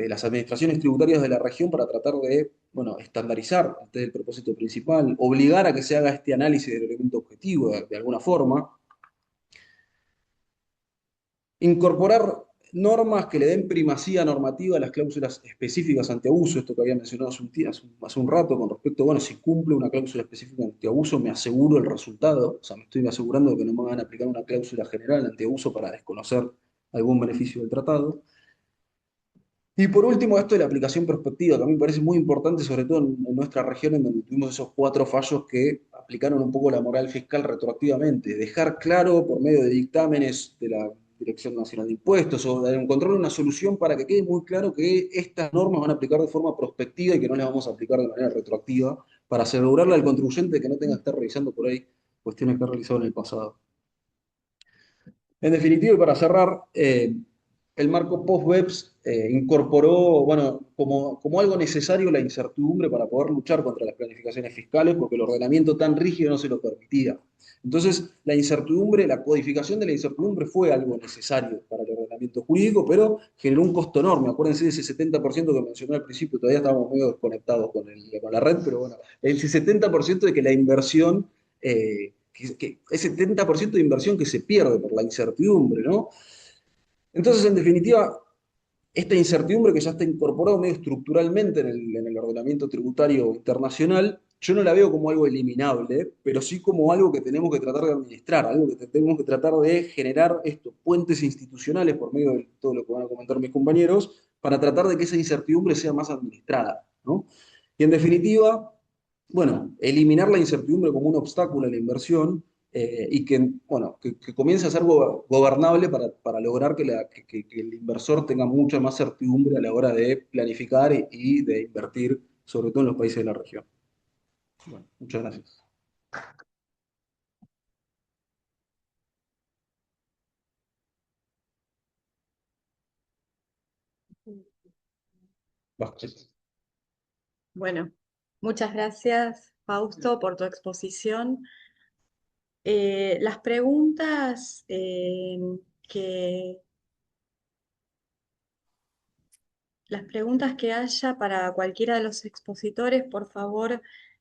las administraciones tributarias de la región para tratar de, bueno, estandarizar el test del propósito principal, obligar a que se haga este análisis del elemento objetivo de alguna forma, incorporar normas que le den primacía normativa a las cláusulas específicas antiabuso, esto que había mencionado hace un rato con respecto, bueno, si cumple una cláusula específica antiabuso, me aseguro el resultado, o sea, me estoy asegurando de que no me van a aplicar una cláusula general antiabuso para desconocer algún beneficio del tratado. Y por último, esto de la aplicación prospectiva, que a mí me parece muy importante, sobre todo en nuestra región, en donde tuvimos esos 4 fallos que aplicaron un poco la moral fiscal retroactivamente. Dejar claro por medio de dictámenes de la Dirección Nacional de Impuestos o de encontrar una solución para que quede muy claro que estas normas van a aplicar de forma prospectiva y que no las vamos a aplicar de manera retroactiva para asegurarle al contribuyente que no tenga que estar revisando por ahí cuestiones que ha realizado en el pasado. En definitiva, y para cerrar, el marco post-BEPS incorporó, bueno, como algo necesario la incertidumbre para poder luchar contra las planificaciones fiscales, porque el ordenamiento tan rígido no se lo permitía. Entonces, la incertidumbre, la codificación de la incertidumbre fue algo necesario para el ordenamiento jurídico, pero generó un costo enorme. Acuérdense de ese 70% que mencioné al principio, todavía estábamos medio desconectados con la red, pero bueno, ese 70% de que la inversión ese 70% de inversión que se pierde por la incertidumbre, ¿no? Entonces, en definitiva, esta incertidumbre que ya está incorporada medio estructuralmente en el ordenamiento tributario internacional, yo no la veo como algo eliminable, pero sí como algo que tenemos que tratar de administrar, algo que tenemos que tratar de generar estos puentes institucionales por medio de todo lo que van a comentar mis compañeros, para tratar de que esa incertidumbre sea más administrada, ¿no? Y en definitiva, bueno, eliminar la incertidumbre como un obstáculo a la inversión y que, bueno, que comience a ser gobernable para lograr que el inversor tenga mucha más certidumbre a la hora de planificar y de invertir, sobre todo en los países de la región. Bueno, muchas gracias. Vázquez. Bueno, muchas gracias, Fausto, por tu exposición. Las preguntas que Las preguntas que haya para cualquiera de los expositores, por favor,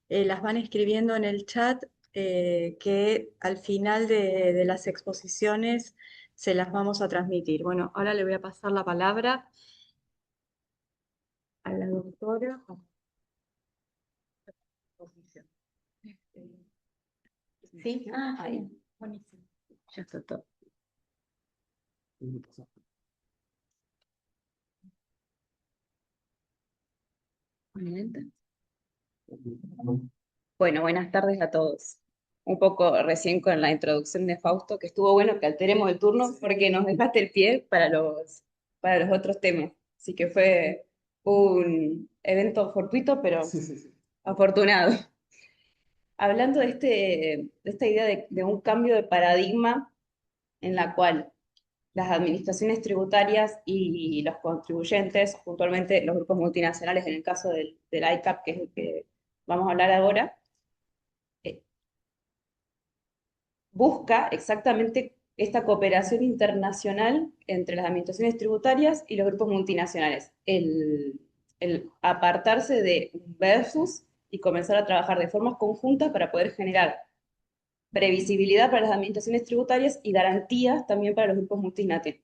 las van escribiendo en el chat, que al final de las exposiciones se las vamos a transmitir. Bueno, ahora le voy a pasar la palabra a la doctora. ¿Sí? Ahí. Buenísimo. Ya está todo. Bueno, buenas tardes a todos. Un poco recién con la introducción de Fausto, que estuvo bueno que alteremos el turno porque nos dejaste el pie para los otros temas. Así que fue un evento fortuito, pero afortunado. Hablando de esta idea de un cambio de paradigma en la cual las administraciones tributarias y los contribuyentes, puntualmente los grupos multinacionales, en el caso del ICAP, que es el que vamos a hablar ahora, busca exactamente esta cooperación internacional entre las administraciones tributarias y los grupos multinacionales. El apartarse de un versus y comenzar a trabajar de formas conjuntas para poder generar previsibilidad para las administraciones tributarias y garantías también para los grupos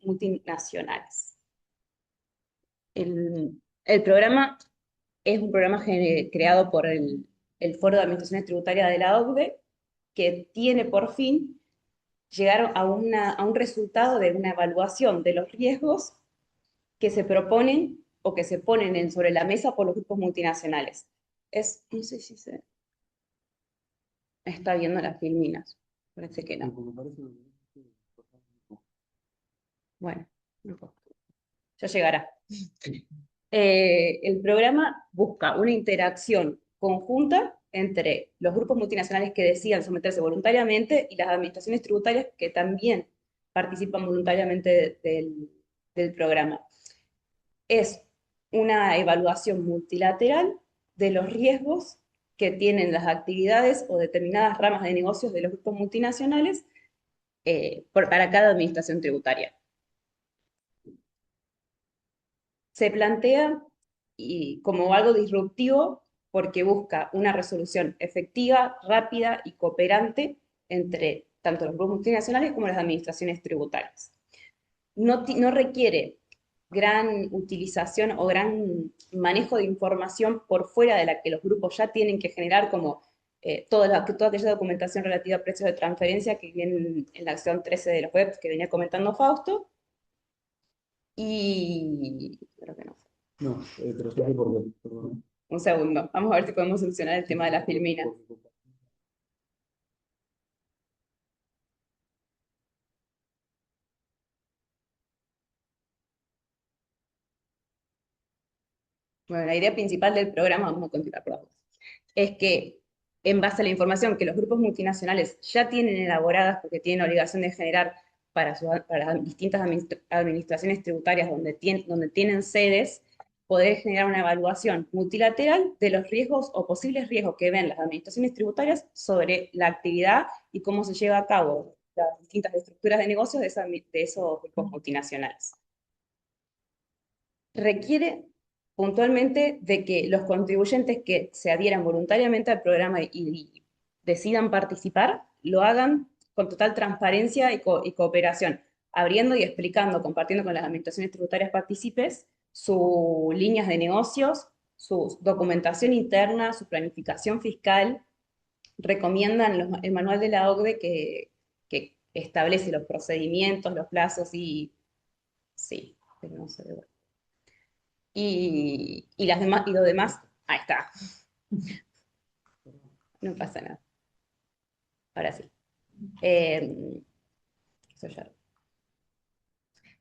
multinacionales. El programa es un programa creado por el Foro de Administraciones Tributarias de la OCDE, que tiene por fin llegar a un resultado de una evaluación de los riesgos que se proponen o que se ponen sobre la mesa por los grupos multinacionales. No sé si se está viendo las filminas, parece que no. Bueno, ya llegará. El programa busca una interacción conjunta entre los grupos multinacionales que decidan someterse voluntariamente y las administraciones tributarias que también participan voluntariamente del programa. Es una evaluación multilateral de los riesgos que tienen las actividades o determinadas ramas de negocios de los grupos multinacionales para cada administración tributaria. Se plantea como algo disruptivo porque busca una resolución efectiva, rápida y cooperante entre tanto los grupos multinacionales como las administraciones tributarias. No requiere gran utilización o gran manejo de información por fuera de la que los grupos ya tienen que generar, como toda aquella documentación relativa a precios de transferencia que viene en la acción 13 de los webs que venía comentando Fausto. Y creo que no. No, pero sé por qué, perdón. Un segundo, vamos a ver si podemos solucionar el tema de la filmina. Bueno, la idea principal del programa, vamos a continuar por la voz, es que en base a la información que los grupos multinacionales ya tienen elaboradas, porque tienen obligación de generar para las distintas administraciones tributarias donde tienen sedes, poder generar una evaluación multilateral de los riesgos o posibles riesgos que ven las administraciones tributarias sobre la actividad y cómo se lleva a cabo las distintas estructuras de negocios de esos grupos multinacionales. Requiere puntualmente de que los contribuyentes que se adhieran voluntariamente al programa y decidan participar, lo hagan con total transparencia y cooperación, abriendo y explicando, compartiendo con las administraciones tributarias partícipes sus líneas de negocios, su documentación interna, su planificación fiscal. Recomiendan el manual de la OCDE que establece los procedimientos, los plazos y... Sí, pero no se ve. Y lo demás, ahí está. No pasa nada. Ahora sí. Eso ya.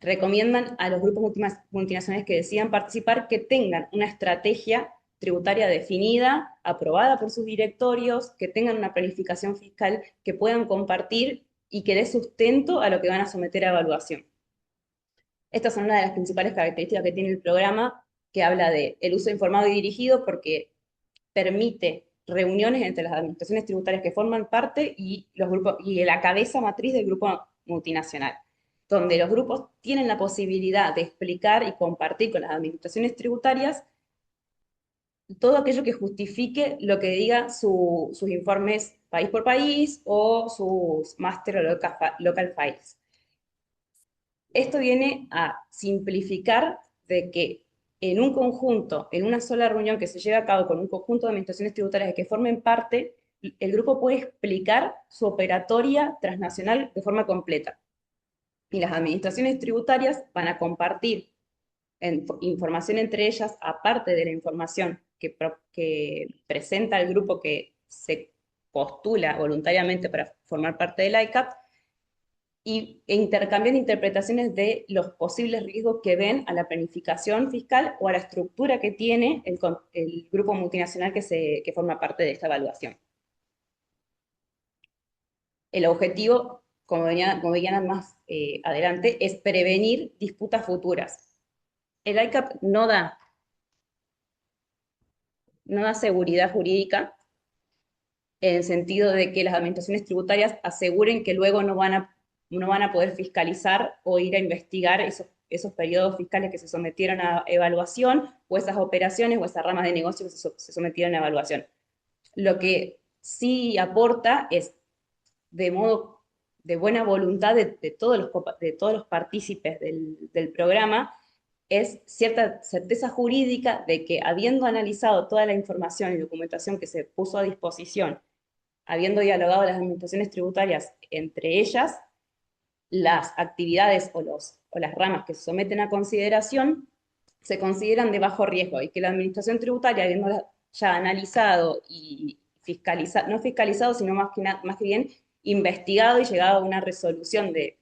Recomiendan a los grupos multinacionales que decidan participar que tengan una estrategia tributaria definida, aprobada por sus directorios, que tengan una planificación fiscal que puedan compartir y que dé sustento a lo que van a someter a evaluación. Estas son una de las principales características que tiene el programa, que habla de el uso informado y dirigido, porque permite reuniones entre las administraciones tributarias que forman parte y los grupos y la cabeza matriz del grupo multinacional, donde los grupos tienen la posibilidad de explicar y compartir con las administraciones tributarias todo aquello que justifique lo que diga sus informes país por país o sus master o local files. Esto viene a simplificar de que en un conjunto, en una sola reunión que se lleve a cabo con un conjunto de administraciones tributarias que formen parte, el grupo puede explicar su operatoria transnacional de forma completa. Y las administraciones tributarias van a compartir información entre ellas, aparte de la información que presenta el grupo que se postula voluntariamente para formar parte del ICAP, e intercambiar interpretaciones de los posibles riesgos que ven a la planificación fiscal o a la estructura que tiene el grupo multinacional que forma parte de esta evaluación. El objetivo, como veían más adelante, es prevenir disputas futuras. El ICAP no da seguridad jurídica en el sentido de que las administraciones tributarias aseguren que luego no van a poder fiscalizar o ir a investigar esos periodos fiscales que se sometieron a evaluación, o esas operaciones o esas ramas de negocio que se sometieron a evaluación. Lo que sí aporta es, de buena voluntad de todos los partícipes del programa, es cierta certeza jurídica de que, habiendo analizado toda la información y documentación que se puso a disposición, habiendo dialogado las administraciones tributarias entre ellas, las actividades o las ramas que se someten a consideración se consideran de bajo riesgo, y que la administración tributaria, habiendo ya analizado y no fiscalizado, sino más que bien investigado y llegado a una resolución de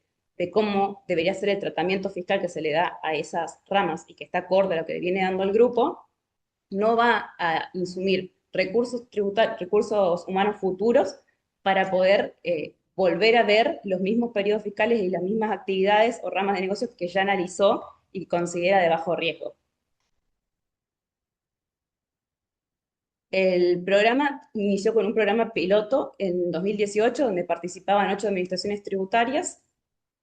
cómo debería ser el tratamiento fiscal que se le da a esas ramas y que está acorde a lo que viene dando el grupo, no va a insumir recursos humanos futuros para poder volver a ver los mismos periodos fiscales y las mismas actividades o ramas de negocios que ya analizó y considera de bajo riesgo. El programa inició con un programa piloto en 2018, donde participaban 8 administraciones tributarias,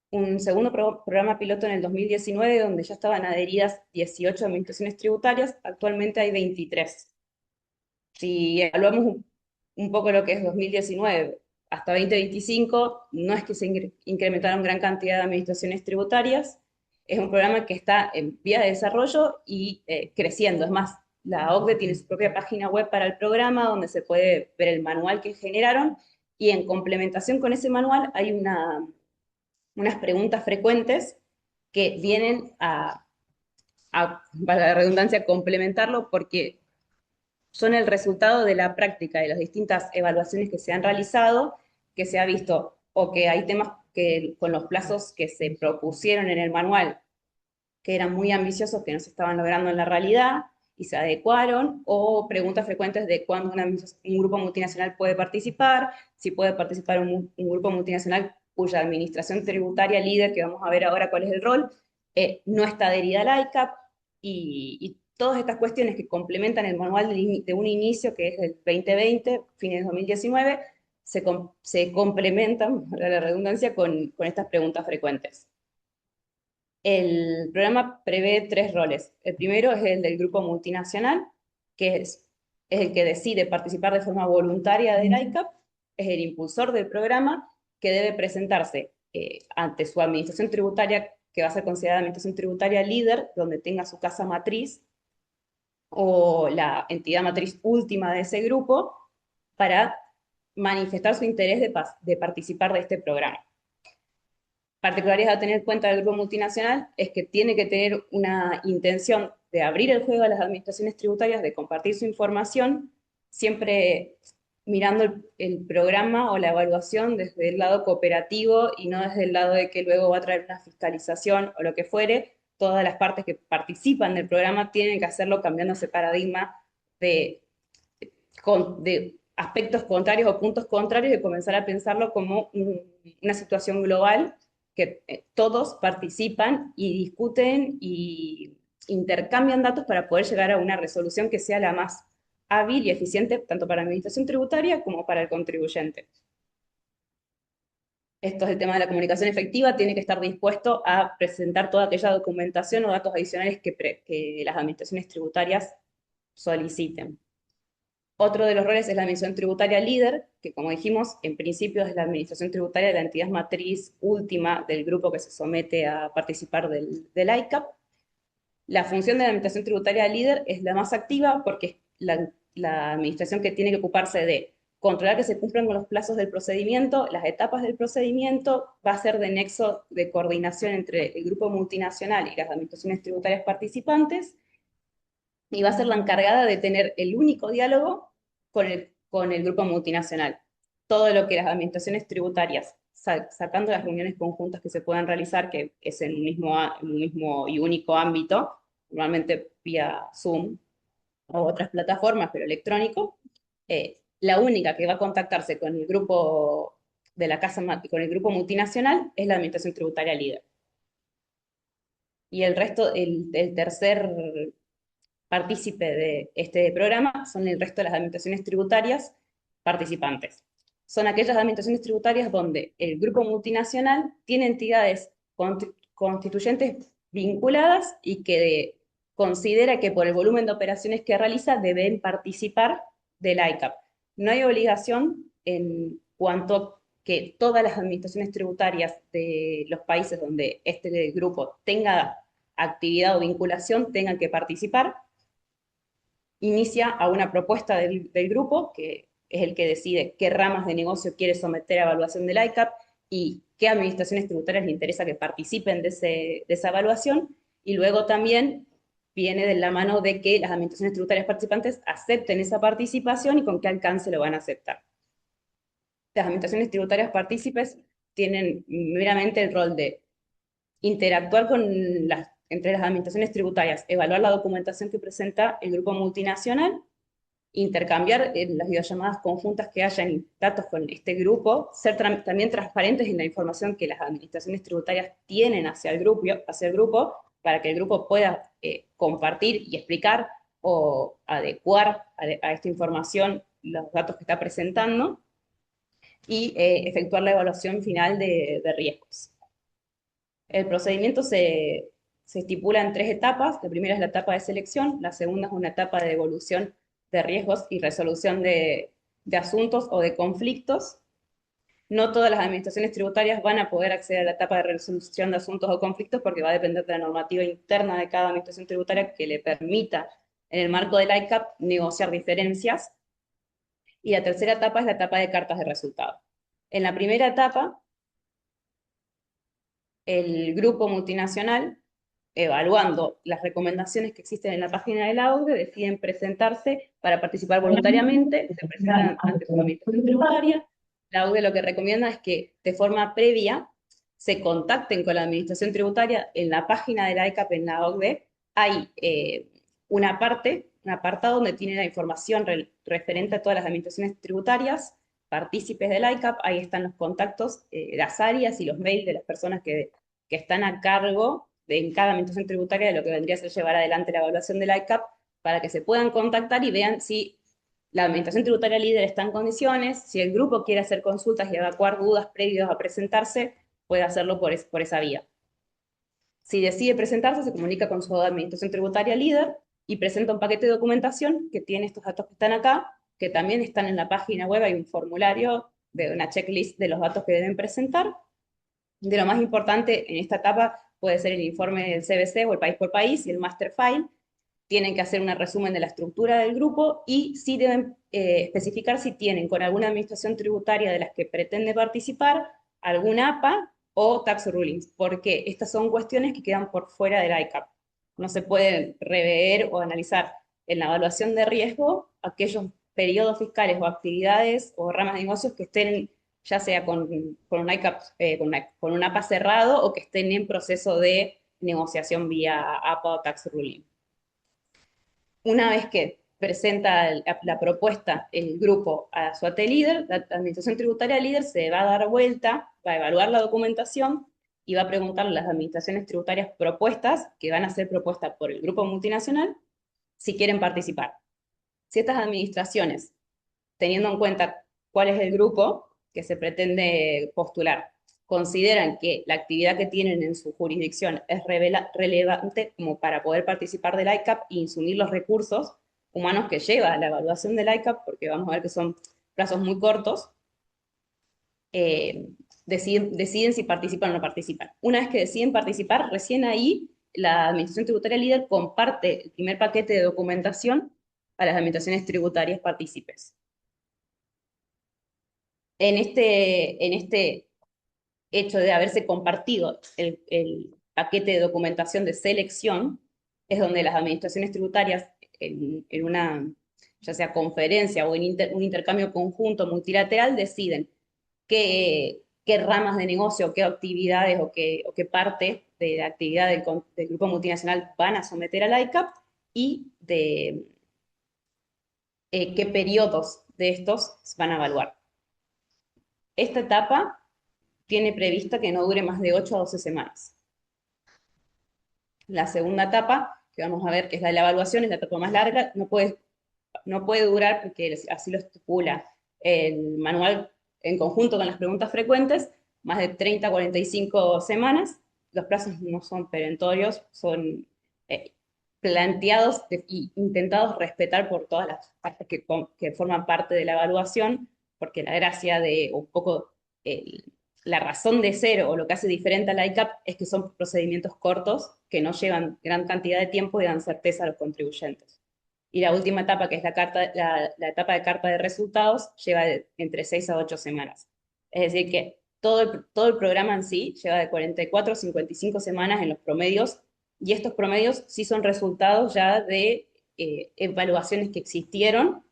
un segundo programa piloto en el 2019, donde ya estaban adheridas 18 administraciones tributarias, actualmente hay 23. Si evaluamos un poco lo que es 2019 hasta 2025, no es que se incrementaron gran cantidad de administraciones tributarias, es un programa que está en vías de desarrollo y creciendo. Es más, la OCDE tiene su propia página web para el programa, donde se puede ver el manual que generaron, y en complementación con ese manual hay unas preguntas frecuentes que vienen para la redundancia, complementarlo, porque son el resultado de la práctica de las distintas evaluaciones que se han realizado, que se ha visto o que hay temas que con los plazos que se propusieron en el manual, que eran muy ambiciosos, que no se estaban logrando en la realidad y se adecuaron, o preguntas frecuentes de cuándo un grupo multinacional puede participar, si puede participar un grupo multinacional cuya administración tributaria líder, que vamos a ver ahora cuál es el rol, no está adherida al ICAP, y todas estas cuestiones que complementan el manual de un inicio, que es del 2020, fines de 2019, se complementan, para la redundancia, con estas preguntas frecuentes. El programa prevé 3 roles. El primero es el del grupo multinacional, que es el que decide participar de forma voluntaria del ICAP, es el impulsor del programa, que debe presentarse ante su administración tributaria, que va a ser considerada administración tributaria líder, donde tenga su casa matriz o la entidad matriz última de ese grupo, para manifestar su interés de participar de este programa. Particularidad a tener en cuenta del grupo multinacional es que tiene que tener una intención de abrir el juego a las administraciones tributarias, de compartir su información, siempre mirando el programa o la evaluación desde el lado cooperativo y no desde el lado de que luego va a traer una fiscalización o lo que fuere. Todas las partes que participan del programa tienen que hacerlo cambiando ese paradigma de aspectos contrarios o puntos contrarios, y comenzar a pensarlo como una situación global, que todos participan y discuten y intercambian datos para poder llegar a una resolución que sea la más hábil y eficiente tanto para la administración tributaria como para el contribuyente. Esto es el tema de la comunicación efectiva, tiene que estar dispuesto a presentar toda aquella documentación o datos adicionales que las administraciones tributarias soliciten. Otro de los roles es la administración tributaria líder, que como dijimos, en principio es la administración tributaria de la entidad matriz última del grupo que se somete a participar del ICAP. La función de la administración tributaria líder es la más activa, porque es la administración que tiene que ocuparse de controlar que se cumplan con los plazos del procedimiento, las etapas del procedimiento, va a ser de nexo de coordinación entre el grupo multinacional y las administraciones tributarias participantes, y va a ser la encargada de tener el único diálogo con el grupo multinacional. Todo lo que las administraciones tributarias, sacando las reuniones conjuntas que se puedan realizar, que es en un mismo y único ámbito, normalmente vía Zoom o otras plataformas, pero electrónico, la única que va a contactarse con el grupo de la casa, con el grupo multinacional, es la administración tributaria líder. Y el resto, el tercer partícipe de este programa son el resto de las administraciones tributarias participantes. Son aquellas administraciones tributarias donde el grupo multinacional tiene entidades constituyentes vinculadas y que considera que por el volumen de operaciones que realiza deben participar del ICAP. No hay obligación en cuanto a que todas las administraciones tributarias de los países donde este grupo tenga actividad o vinculación tengan que participar. Inicia a una propuesta del grupo, que es el que decide qué ramas de negocio quiere someter a evaluación del ICAP y qué administraciones tributarias le interesa que participen de esa evaluación, y luego también viene de la mano de que las administraciones tributarias participantes acepten esa participación y con qué alcance lo van a aceptar. Las administraciones tributarias partícipes tienen meramente el rol de interactuar entre las administraciones tributarias, evaluar la documentación que presenta el grupo multinacional intercambiar en las videollamadas conjuntas que hayan datos con este grupo, ser también transparentes en la información que las administraciones tributarias tienen hacia el grupo para que el grupo pueda compartir y explicar o adecuar a esta información los datos que está presentando y efectuar la evaluación final de riesgos. El procedimiento se estipula en 3 etapas. La primera es la etapa de selección, la segunda es una etapa de devolución de riesgos y resolución de asuntos o de conflictos. No todas las administraciones tributarias van a poder acceder a la etapa de resolución de asuntos o conflictos porque va a depender de la normativa interna de cada administración tributaria que le permita, en el marco del ICAP, negociar diferencias. Y la tercera etapa es la etapa de cartas de resultados. En la primera etapa, el grupo multinacional, evaluando las recomendaciones que existen en la página de la OCDE, deciden presentarse para participar voluntariamente, se presentan ante su administración tributaria. La OCDE lo que recomienda es que de forma previa se contacten con la administración tributaria. En la página de la ICAP en la OCDE hay una parte, un apartado donde tiene la información referente a todas las administraciones tributarias, partícipes del ICAP, ahí están los contactos, las áreas y los mails de las personas que están a cargo en cada administración tributaria de lo que vendría a ser llevar adelante la evaluación del ICAP, para que se puedan contactar y vean si la administración tributaria líder está en condiciones, si el grupo quiere hacer consultas y evacuar dudas previos a presentarse, puede hacerlo por esa vía. Si decide presentarse, se comunica con su administración tributaria líder y presenta un paquete de documentación que tiene estos datos que están acá, que también están en la página web. Hay un formulario de una checklist de los datos que deben presentar. De lo más importante en esta etapa puede ser el informe del CBC o el país por país y el master file. Tienen que hacer un resumen de la estructura del grupo y sí deben especificar si tienen con alguna administración tributaria de las que pretende participar algún APA o tax rulings, porque estas son cuestiones que quedan por fuera del ICAP. No se pueden rever o analizar en la evaluación de riesgo aquellos periodos fiscales o actividades o ramas de negocios que estén ya sea con un ICAP, con un APA cerrado o que estén en proceso de negociación vía APA o tax ruling. Una vez que presenta la propuesta el grupo a su AT líder, la administración tributaria líder se va a dar vuelta, va a evaluar la documentación y va a preguntarle a las administraciones tributarias propuestas, que van a ser propuestas por el grupo multinacional, si quieren participar. Si estas administraciones, teniendo en cuenta cuál es el grupo que se pretende postular, consideran que la actividad que tienen en su jurisdicción es relevante como para poder participar del ICAP e insumir los recursos humanos que lleva a la evaluación del ICAP, porque vamos a ver que son plazos muy cortos, deciden si participan o no participan. Una vez que deciden participar, recién ahí la Administración Tributaria Líder comparte el primer paquete de documentación a las administraciones tributarias partícipes. En este hecho de haberse compartido el paquete de documentación de selección, es donde las administraciones tributarias, en una, ya sea conferencia o en un intercambio conjunto multilateral, deciden qué ramas de negocio, qué actividades o qué parte de la actividad del grupo multinacional van a someter al ICAP y de qué periodos de estos van a evaluar. Esta etapa tiene prevista que no dure más de 8 a 12 semanas. La segunda etapa, que vamos a ver que es la de la evaluación, es la etapa más larga, no puede durar, porque así lo estipula el manual en conjunto con las preguntas frecuentes, más de 30 a 45 semanas. Los plazos no son perentorios, son planteados e intentados respetar por todas las partes que forman parte de la evaluación, porque la gracia de un poco la razón de ser o lo que hace diferente a la ICAP es que son procedimientos cortos que no llevan gran cantidad de tiempo y dan certeza a los contribuyentes. Y la última etapa, que es la etapa de carta de resultados, lleva entre 6 a 8 semanas. Es decir, que todo el programa en sí lleva de 44 a 55 semanas en los promedios, y estos promedios sí son resultados ya de evaluaciones que existieron,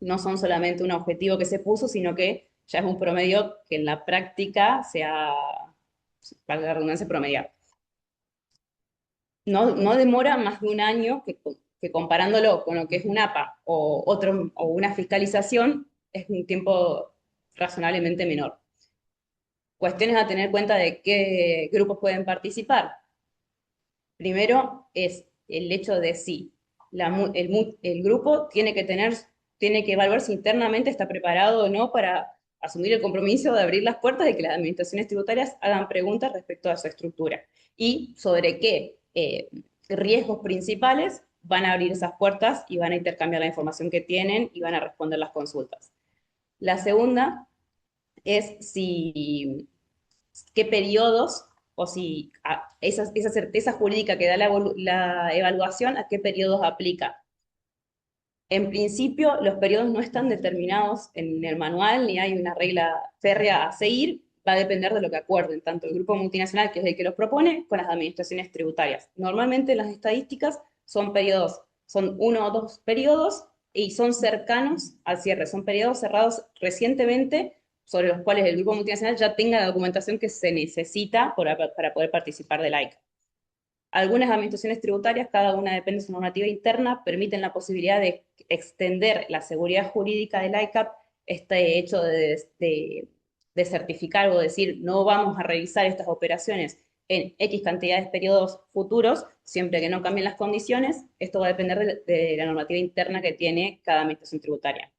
no son solamente un objetivo que se puso, sino que ya es un promedio que en la práctica se ha, para la redundancia, promediado. No demora más de un año, que que comparándolo con lo que es un APA o una fiscalización, es un tiempo razonablemente menor. Cuestiones a tener en cuenta de qué grupos pueden participar. Primero es el hecho de si el grupo tiene que evaluar si internamente está preparado o no para asumir el compromiso de abrir las puertas y que las administraciones tributarias hagan preguntas respecto a su estructura y sobre qué riesgos principales van a abrir esas puertas y van a intercambiar la información que tienen y van a responder las consultas. La segunda es qué periodos o si esa certeza jurídica que da la evaluación, a qué periodos aplica. En principio, los periodos no están determinados en el manual, ni hay una regla férrea a seguir, va a depender de lo que acuerden, tanto el grupo multinacional, que es el que los propone, con las administraciones tributarias. Normalmente las estadísticas son periodos, son 1 o 2 periodos, y son cercanos al cierre, son periodos cerrados recientemente, sobre los cuales el grupo multinacional ya tenga la documentación que se necesita para poder participar del ICA. Algunas administraciones tributarias, cada una depende de su normativa interna, permiten la posibilidad de extender la seguridad jurídica del ICAP, este hecho de certificar o decir no vamos a revisar estas operaciones en X cantidad de periodos futuros, siempre que no cambien las condiciones. Esto va a depender de la normativa interna que tiene cada administración tributaria.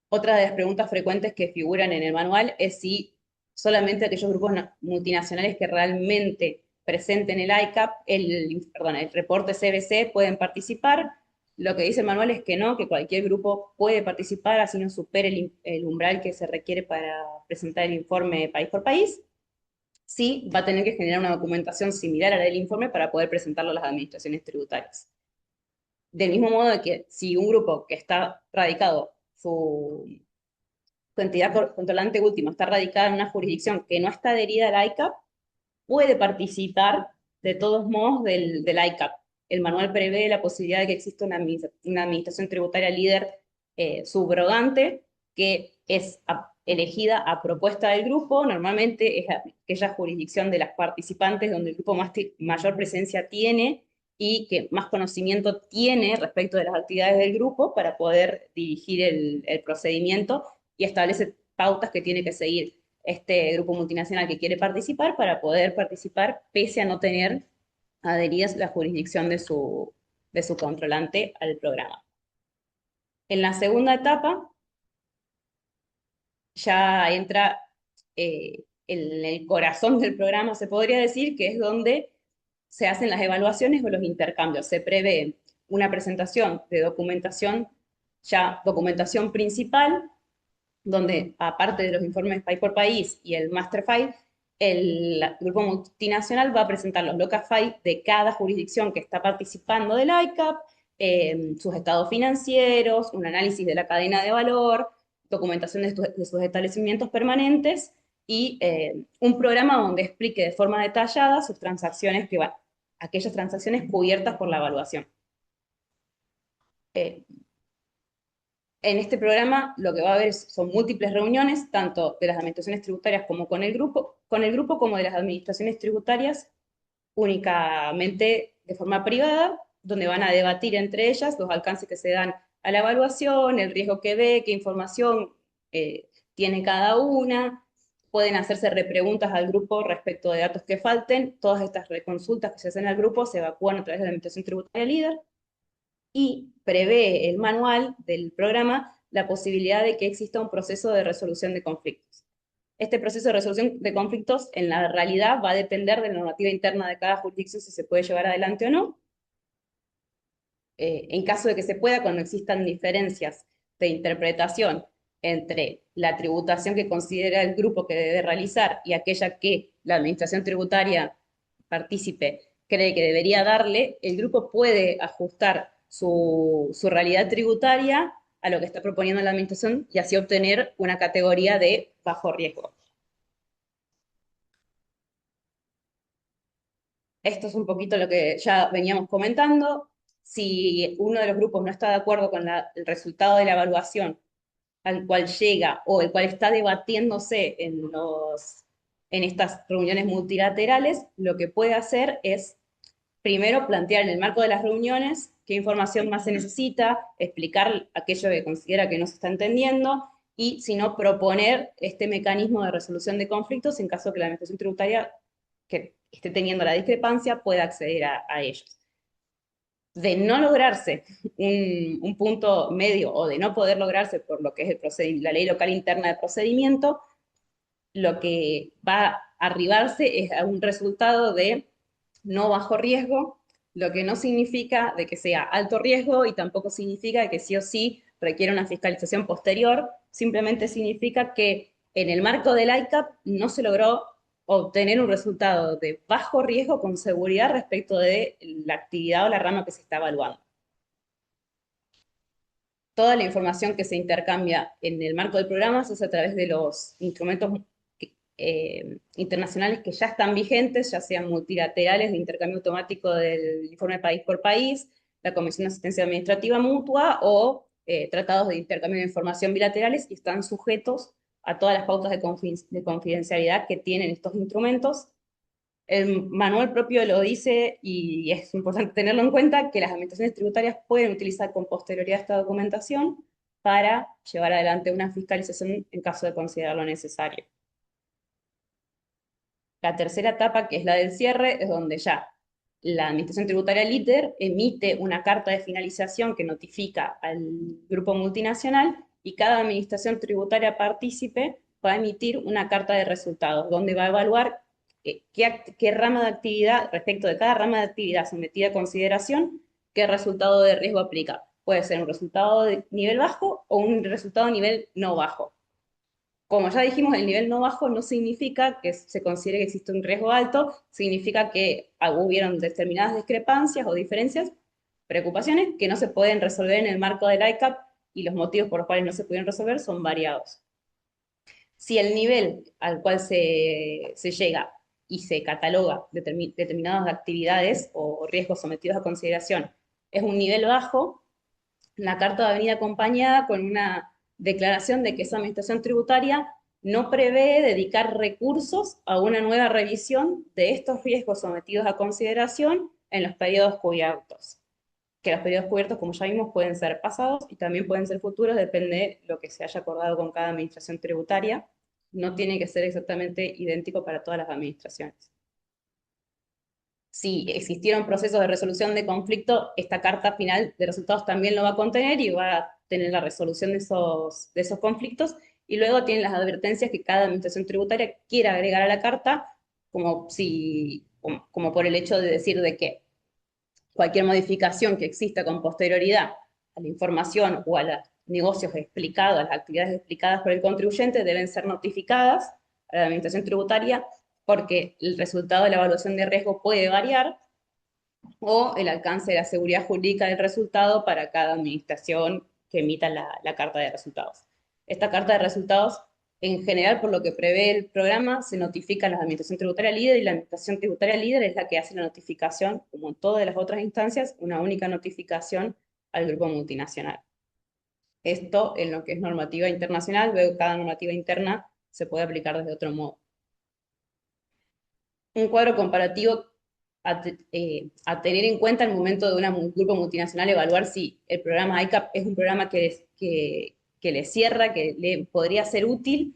Otra de las preguntas frecuentes que figuran en el manual es si solamente aquellos grupos multinacionales que realmente presenten el ICAP, el reporte CBC, pueden participar. Lo que dice el manual es que no, que cualquier grupo puede participar, así no supere el umbral que se requiere para presentar el informe país por país. Sí, va a tener que generar una documentación similar a la del informe para poder presentarlo a las administraciones tributarias. Del mismo modo que si un grupo que está radicado, su entidad controlante última está radicada en una jurisdicción que no está adherida al ICAP, puede participar de todos modos del ICAP. El manual prevé la posibilidad de que exista una administración tributaria líder subrogante que es elegida a propuesta del grupo. Normalmente es aquella jurisdicción de las participantes donde el grupo mayor presencia tiene y que más conocimiento tiene respecto de las actividades del grupo para poder dirigir el procedimiento y establece pautas que tiene que seguir este grupo multinacional que quiere participar para poder participar pese a no tener adheridas la jurisdicción de su controlante al programa. En la segunda etapa ya entra en el corazón del programa, se podría decir, que es donde se hacen las evaluaciones o los intercambios. Se prevé una presentación de documentación, ya documentación principal, donde aparte de los informes país por país y el master file, el grupo multinacional va a presentar los local file de cada jurisdicción que está participando del ICAP, sus estados financieros, un análisis de la cadena de valor, documentación de sus establecimientos permanentes y un programa donde explique de forma detallada sus transacciones aquellas transacciones cubiertas por la evaluación. En este programa lo que va a haber son múltiples reuniones, tanto de las administraciones tributarias como con el grupo como de las administraciones tributarias, únicamente de forma privada, donde van a debatir entre ellas los alcances que se dan a la evaluación, el riesgo que ve, qué información tiene cada una. Pueden hacerse repreguntas al grupo respecto de datos que falten. Todas estas reconsultas que se hacen al grupo se evacúan a través de la administración tributaria líder. Y prevé el manual del programa la posibilidad de que exista un proceso de resolución de conflictos. Este proceso de resolución de conflictos en la realidad va a depender de la normativa interna de cada jurisdicción si se puede llevar adelante o no. En caso de que se pueda, cuando existan diferencias de interpretación entre la tributación que considera el grupo que debe realizar y aquella que la administración tributaria partícipe cree que debería darle, el grupo puede ajustar su realidad tributaria a lo que está proponiendo la administración y así obtener una categoría de bajo riesgo. Esto es un poquito lo que ya veníamos comentando. Si uno de los grupos no está de acuerdo con el resultado de la evaluación al cual llega o el cual está debatiéndose en estas reuniones multilaterales, lo que puede hacer es primero plantear en el marco de las reuniones qué información más se necesita, explicar aquello que considera que no se está entendiendo, y si no, proponer este mecanismo de resolución de conflictos en caso que la administración tributaria que esté teniendo la discrepancia pueda acceder a ellos. De no lograrse un punto medio o de no poder lograrse por lo que es la ley local interna de procedimiento, lo que va a arribarse es a un resultado de no bajo riesgo, lo que no significa de que sea alto riesgo y tampoco significa que sí o sí requiere una fiscalización posterior, simplemente significa que en el marco del ICAP no se logró obtener un resultado de bajo riesgo con seguridad respecto de la actividad o la rama que se está evaluando. Toda la información que se intercambia en el marco del programa se hace a través de los instrumentos internacionales que ya están vigentes, ya sean multilaterales de intercambio automático del informe país por país, la Comisión de Asistencia Administrativa Mutua o tratados de intercambio de información bilaterales, y están sujetos a todas las pautas de confidencialidad que tienen estos instrumentos. El manual propio lo dice, y es importante tenerlo en cuenta, que las administraciones tributarias pueden utilizar con posterioridad esta documentación para llevar adelante una fiscalización en caso de considerarlo necesario. La tercera etapa, que es la del cierre, es donde ya la Administración Tributaria líder emite una carta de finalización que notifica al grupo multinacional, y cada administración tributaria partícipe va a emitir una carta de resultados, donde va a evaluar qué rama de actividad, respecto de cada rama de actividad sometida a consideración, qué resultado de riesgo aplica. Puede ser un resultado de nivel bajo o un resultado de nivel no bajo. Como ya dijimos, el nivel no bajo no significa que se considere que existe un riesgo alto, significa que hubieron determinadas discrepancias o diferencias, preocupaciones que no se pueden resolver en el marco del ICAP, y los motivos por los cuales no se pudieron resolver son variados. Si el nivel al cual se llega y se cataloga determinadas actividades o riesgos sometidos a consideración es un nivel bajo, la carta va a venir acompañada con una declaración de que esa administración tributaria no prevé dedicar recursos a una nueva revisión de estos riesgos sometidos a consideración en los periodos cubiertos. Que los periodos cubiertos, como ya vimos, pueden ser pasados y también pueden ser futuros, depende de lo que se haya acordado con cada administración tributaria. No tiene que ser exactamente idéntico para todas las administraciones. Si existieron procesos de resolución de conflicto, esta carta final de resultados también lo va a contener y va a tener la resolución de esos conflictos, y luego tienen las advertencias que cada administración tributaria quiera agregar a la carta, como por el hecho de decir de que cualquier modificación que exista con posterioridad a la información o a los negocios explicados, a las actividades explicadas por el contribuyente, deben ser notificadas a la administración tributaria, porque el resultado de la evaluación de riesgo puede variar, o el alcance de la seguridad jurídica del resultado para cada administración que emita la carta de resultados. Esta carta de resultados, en general, por lo que prevé el programa, se notifica a la Administración Tributaria Líder, y la Administración Tributaria Líder es la que hace la notificación, como en todas las otras instancias, una única notificación al grupo multinacional. Esto en lo que es normativa internacional, luego cada normativa interna se puede aplicar desde otro modo. Un cuadro comparativo a tener en cuenta al momento de un grupo multinacional evaluar si el programa ICAP es un programa que le cierra, que le podría ser útil,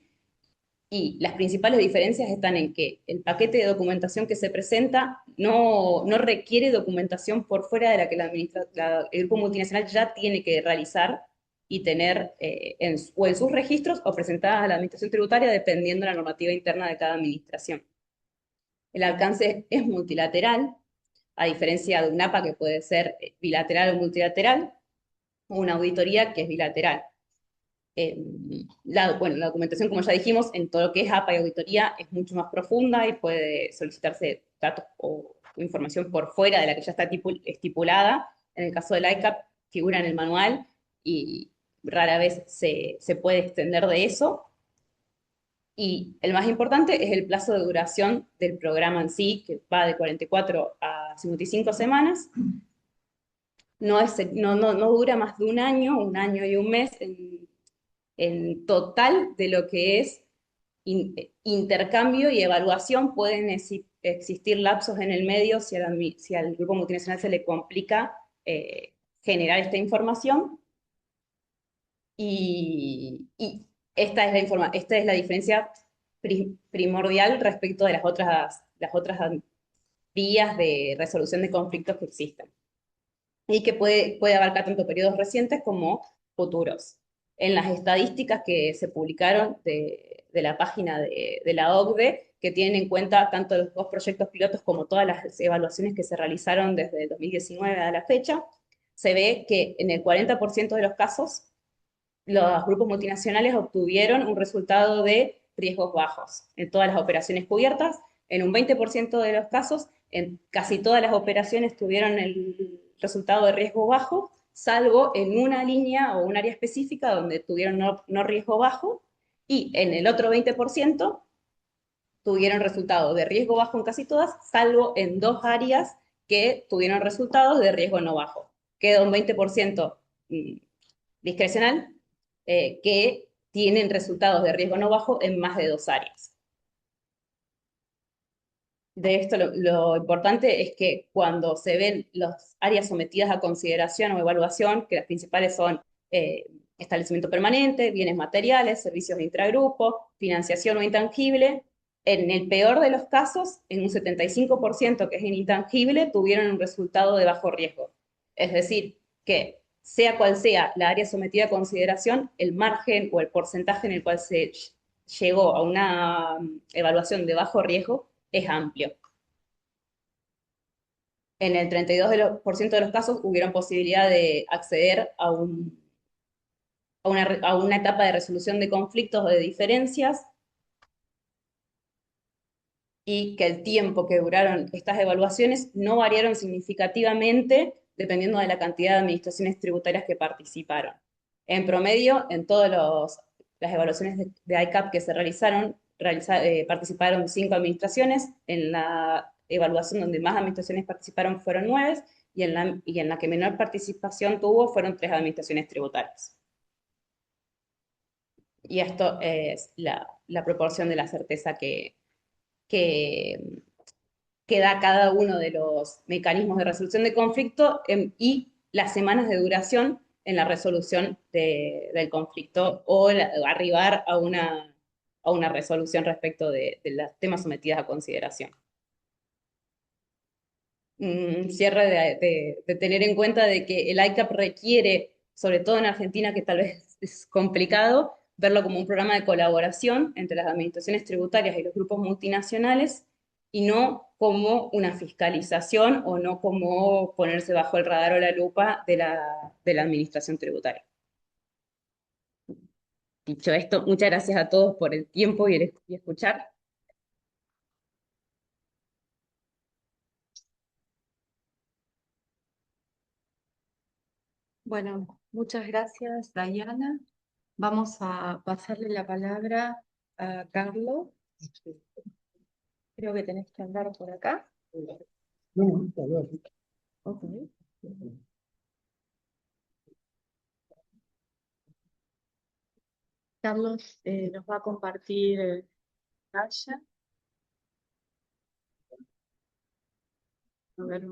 y las principales diferencias están en que el paquete de documentación que se presenta no requiere documentación por fuera de la que el grupo multinacional ya tiene que realizar y tener en sus registros o presentadas a la administración tributaria, dependiendo de la normativa interna de cada administración. El alcance es multilateral, a diferencia de un APA que puede ser bilateral o multilateral, o una auditoría que es bilateral. La documentación, como ya dijimos, en todo lo que es APA y auditoría es mucho más profunda y puede solicitarse datos o información por fuera de la que ya está estipulada. En el caso del ICAP figura en el manual y rara vez se puede extender de eso. Y el más importante es el plazo de duración del programa en sí, que va de 44 a 55 semanas. No dura más de un año y un mes en total de lo que es intercambio y evaluación. Pueden existir lapsos en el medio si al grupo multinacional se le complica generar esta información y esta es la diferencia primordial respecto de las otras vías de resolución de conflictos que existen y que puede abarcar tanto periodos recientes como futuros. En las estadísticas que se publicaron de la página de la OCDE, que tienen en cuenta tanto los dos proyectos pilotos como todas las evaluaciones que se realizaron desde el 2019 a la fecha, se ve que en el 40% de los casos los grupos multinacionales obtuvieron un resultado de riesgos bajos en todas las operaciones cubiertas. En un 20% de los casos, en casi todas las operaciones tuvieron el resultado de riesgo bajo, salvo en una línea o un área específica donde tuvieron no riesgo bajo, y en el otro 20% tuvieron resultados de riesgo bajo en casi todas, salvo en dos áreas que tuvieron resultados de riesgo no bajo. Queda un 20% discrecional que tienen resultados de riesgo no bajo en más de dos áreas. De esto lo importante es que cuando se ven las áreas sometidas a consideración o evaluación, que las principales son establecimiento permanente, bienes materiales, servicios de intragrupo, financiación o intangible, en el peor de los casos, en un 75% que es en intangible, tuvieron un resultado de bajo riesgo. Es decir, que sea cual sea la área sometida a consideración, el margen o el porcentaje en el cual se llegó a una evaluación de bajo riesgo es amplio. En el 32% de los casos hubieron posibilidad de acceder a una etapa de resolución de conflictos o de diferencias y que el tiempo que duraron estas evaluaciones no variaron significativamente dependiendo de la cantidad de administraciones tributarias que participaron. En promedio, en todas las evaluaciones de ICAP que se realizaron, participaron 5 administraciones. En la evaluación donde más administraciones participaron fueron 9, y en la que menor participación tuvo fueron 3 administraciones tributarias. Y esto es la proporción de la certeza que da cada uno de los mecanismos de resolución de conflicto y las semanas de duración en la resolución del conflicto o arribar a una resolución respecto de los temas sometidos a consideración. Cierre de tener en cuenta de que el ICAP requiere, sobre todo en Argentina, que tal vez es complicado, verlo como un programa de colaboración entre las administraciones tributarias y los grupos multinacionales, y no como una fiscalización o no como ponerse bajo el radar o la lupa de la administración tributaria. Dicho esto, muchas gracias a todos por el tiempo y escuchar. Bueno, muchas gracias, Dayana. Vamos a pasarle la palabra a Carlos. Creo que tenés que andar por acá. No, está bien. Ok. Carlos nos va a compartir pantalla. A ver.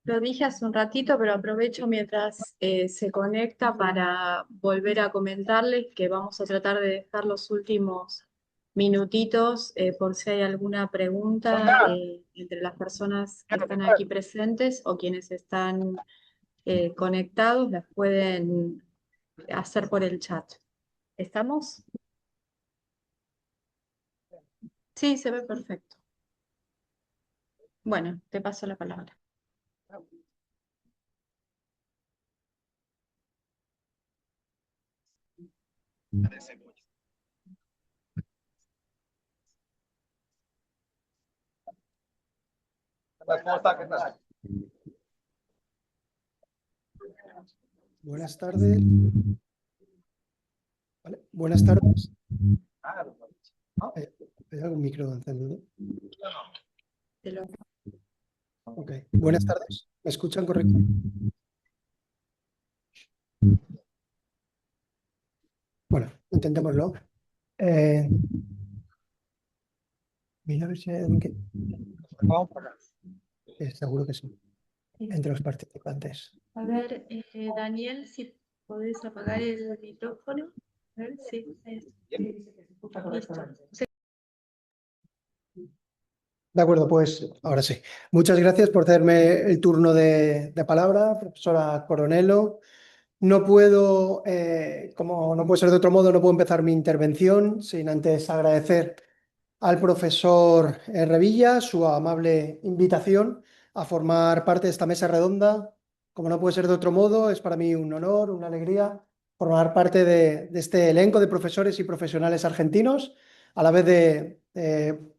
Lo dije hace un ratito, pero aprovecho mientras se conecta para volver a comentarles que vamos a tratar de dejar los últimos minutitos por si hay alguna pregunta entre las personas que están aquí presentes o quienes están conectados, las pueden hacer por el chat. ¿Estamos? Sí, se ve perfecto. Bueno, te paso la palabra. Buenas tardes. Vale, buenas tardes. ¿Hay algún micro encendido? Te lo- Ok. Buenas tardes. ¿Me escuchan correcto? Bueno, intentémoslo. Eh, Mira a ver si hay alguien que... seguro que sí. Entre los participantes. A ver, Daniel, si podés apagar el micrófono. A ver, sí. Listo. De acuerdo, pues ahora sí. Muchas gracias por cederme el turno de palabra, profesora Coronelo. No puedo, como no puede ser de otro modo, no puedo empezar mi intervención sin antes agradecer al profesor Revilla su amable invitación a formar parte de esta mesa redonda. Como no puede ser de otro modo, es para mí un honor, una alegría formar parte de este elenco de profesores y profesionales argentinos, a la vez de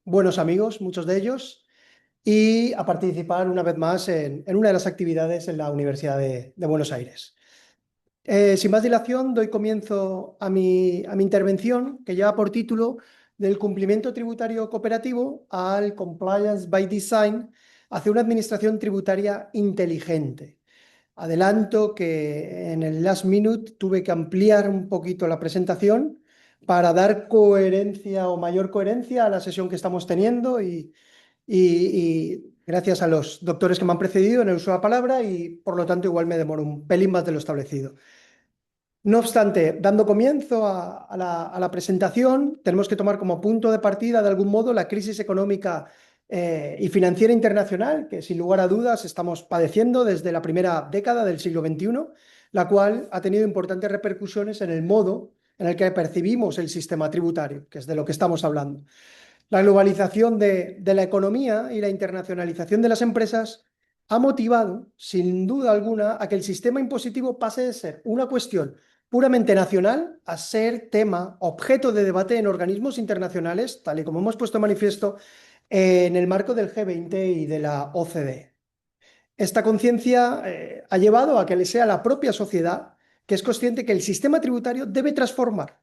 buenos amigos, muchos de ellos, y a participar una vez más en una de las actividades en la Universidad de Buenos Aires. Sin más dilación, doy comienzo a mi intervención, que lleva por título Del cumplimiento tributario cooperativo al Compliance by Design hacia una administración tributaria inteligente. Adelanto que en el last minute tuve que ampliar un poquito la presentación para dar coherencia o mayor coherencia a la sesión que estamos teniendo y gracias a los doctores que me han precedido en el uso de la palabra y por lo tanto igual me demoro un pelín más de lo establecido. No obstante, dando comienzo a la presentación, tenemos que tomar como punto de partida, de algún modo, la crisis económica y financiera internacional que, sin lugar a dudas, estamos padeciendo desde la primera década del siglo XXI, la cual ha tenido importantes repercusiones en el modo en el que percibimos el sistema tributario, que es de lo que estamos hablando. La globalización de la economía y la internacionalización de las empresas ha motivado, sin duda alguna, a que el sistema impositivo pase de ser una cuestión puramente nacional a ser tema, objeto de debate en organismos internacionales, tal y como hemos puesto en manifiesto en el marco del G20 y de la OCDE. Esta conciencia ha llevado a que le sea la propia sociedad que es consciente que el sistema tributario debe transformar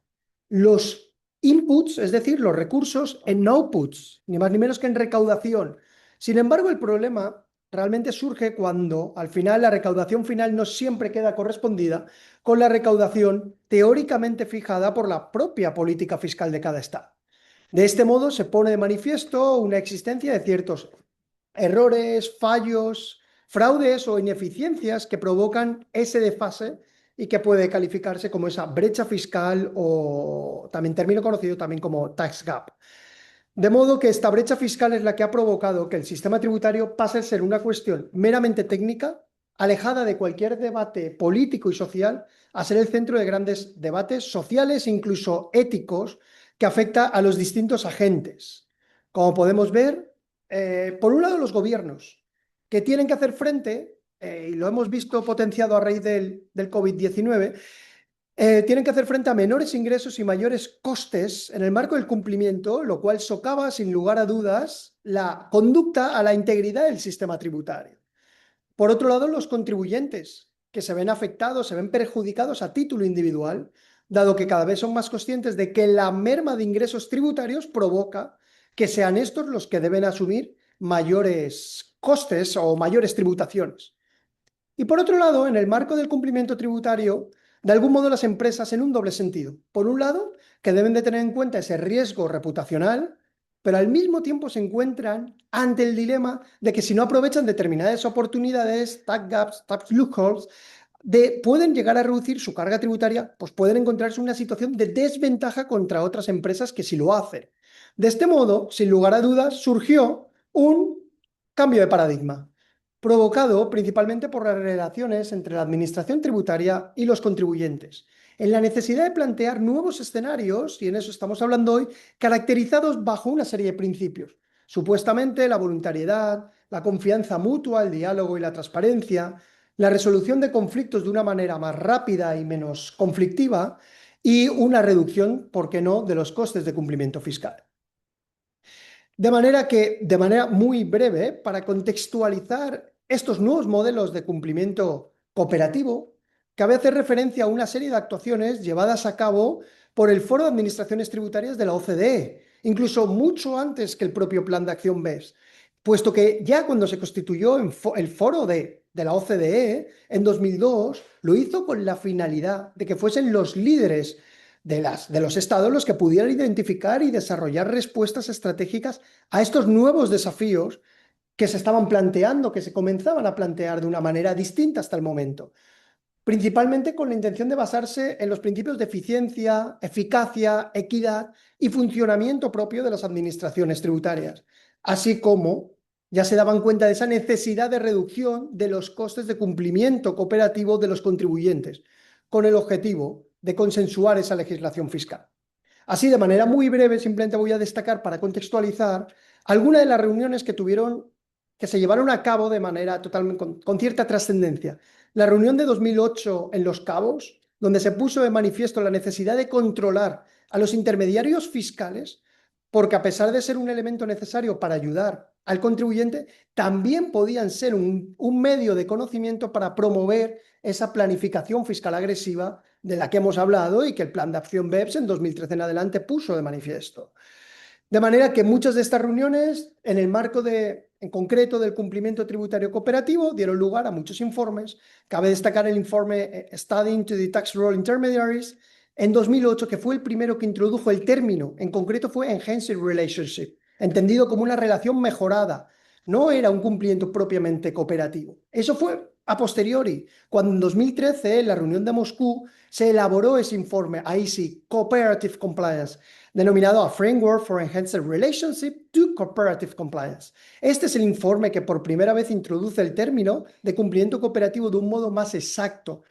los inputs, es decir, los recursos, en outputs, ni más ni menos que en recaudación. Sin embargo, el problema realmente surge cuando al final la recaudación final no siempre queda correspondida con la recaudación teóricamente fijada por la propia política fiscal de cada estado. De este modo se pone de manifiesto una existencia de ciertos errores, fallos, fraudes o ineficiencias que provocan ese desfase y que puede calificarse como esa brecha fiscal o también término conocido también como tax gap. De modo que esta brecha fiscal es la que ha provocado que el sistema tributario pase a ser una cuestión meramente técnica, alejada de cualquier debate político y social, a ser el centro de grandes debates sociales, incluso éticos, que afecta a los distintos agentes. Como podemos ver, por un lado los gobiernos, que tienen que hacer frente, y lo hemos visto potenciado a raíz del COVID-19, tienen que hacer frente a menores ingresos y mayores costes en el marco del cumplimiento, lo cual socava, sin lugar a dudas, la conducta a la integridad del sistema tributario. Por otro lado, los contribuyentes, que se ven afectados, se ven perjudicados a título individual, dado que cada vez son más conscientes de que la merma de ingresos tributarios provoca que sean estos los que deben asumir mayores costes o mayores tributaciones. Y por otro lado, en el marco del cumplimiento tributario, de algún modo las empresas en un doble sentido. Por un lado, que deben de tener en cuenta ese riesgo reputacional, pero al mismo tiempo se encuentran ante el dilema de que si no aprovechan determinadas oportunidades, tax gaps, tax loopholes, pueden llegar a reducir su carga tributaria, pues pueden encontrarse en una situación de desventaja contra otras empresas que sí lo hacen. De este modo, sin lugar a dudas, surgió un cambio de paradigma, provocado principalmente por las relaciones entre la administración tributaria y los contribuyentes, en la necesidad de plantear nuevos escenarios, y en eso estamos hablando hoy, caracterizados bajo una serie de principios. Supuestamente la voluntariedad, la confianza mutua, el diálogo y la transparencia, la resolución de conflictos de una manera más rápida y menos conflictiva y una reducción, ¿por qué no?, de los costes de cumplimiento fiscal. De manera que, de manera muy breve, para contextualizar estos nuevos modelos de cumplimiento cooperativo, cabe hacer referencia a una serie de actuaciones llevadas a cabo por el Foro de Administraciones Tributarias de la OCDE, incluso mucho antes que el propio Plan de Acción BEPS, puesto que ya cuando se constituyó el foro de la OCDE en 2002, lo hizo con la finalidad de que fuesen los líderes de los estados los que pudieran identificar y desarrollar respuestas estratégicas a estos nuevos desafíos que se estaban planteando, que se comenzaban a plantear de una manera distinta hasta el momento, principalmente con la intención de basarse en los principios de eficiencia, eficacia, equidad y funcionamiento propio de las administraciones tributarias, así como ya se daban cuenta de esa necesidad de reducción de los costes de cumplimiento cooperativo de los contribuyentes, con el objetivo de consensuar esa legislación fiscal. Así, de manera muy breve, simplemente voy a destacar para contextualizar algunas de las reuniones que se llevaron a cabo de manera totalmente con cierta trascendencia. La reunión de 2008 en Los Cabos, donde se puso de manifiesto la necesidad de controlar a los intermediarios fiscales, porque a pesar de ser un elemento necesario para ayudar al contribuyente, también podían ser un medio de conocimiento para promover esa planificación fiscal agresiva de la que hemos hablado y que el Plan de Acción BEPS en 2013 en adelante puso de manifiesto. De manera que muchas de estas reuniones, en el marco en concreto del cumplimiento tributario cooperativo, dieron lugar a muchos informes. Cabe destacar el informe Study into the Tax Roll Intermediaries en 2008, que fue el primero que introdujo el término, en concreto fue Enhanced Relationship, entendido como una relación mejorada. No era un cumplimiento propiamente cooperativo. Eso fue a posteriori, cuando en 2013, en la reunión de Moscú, se elaboró ese informe, ahí sí, Cooperative Compliance, denominado a Framework for Enhanced Relationship to Cooperative Compliance. Este es el informe que por primera vez introduce el término de cumplimiento cooperativo de un modo más exacto,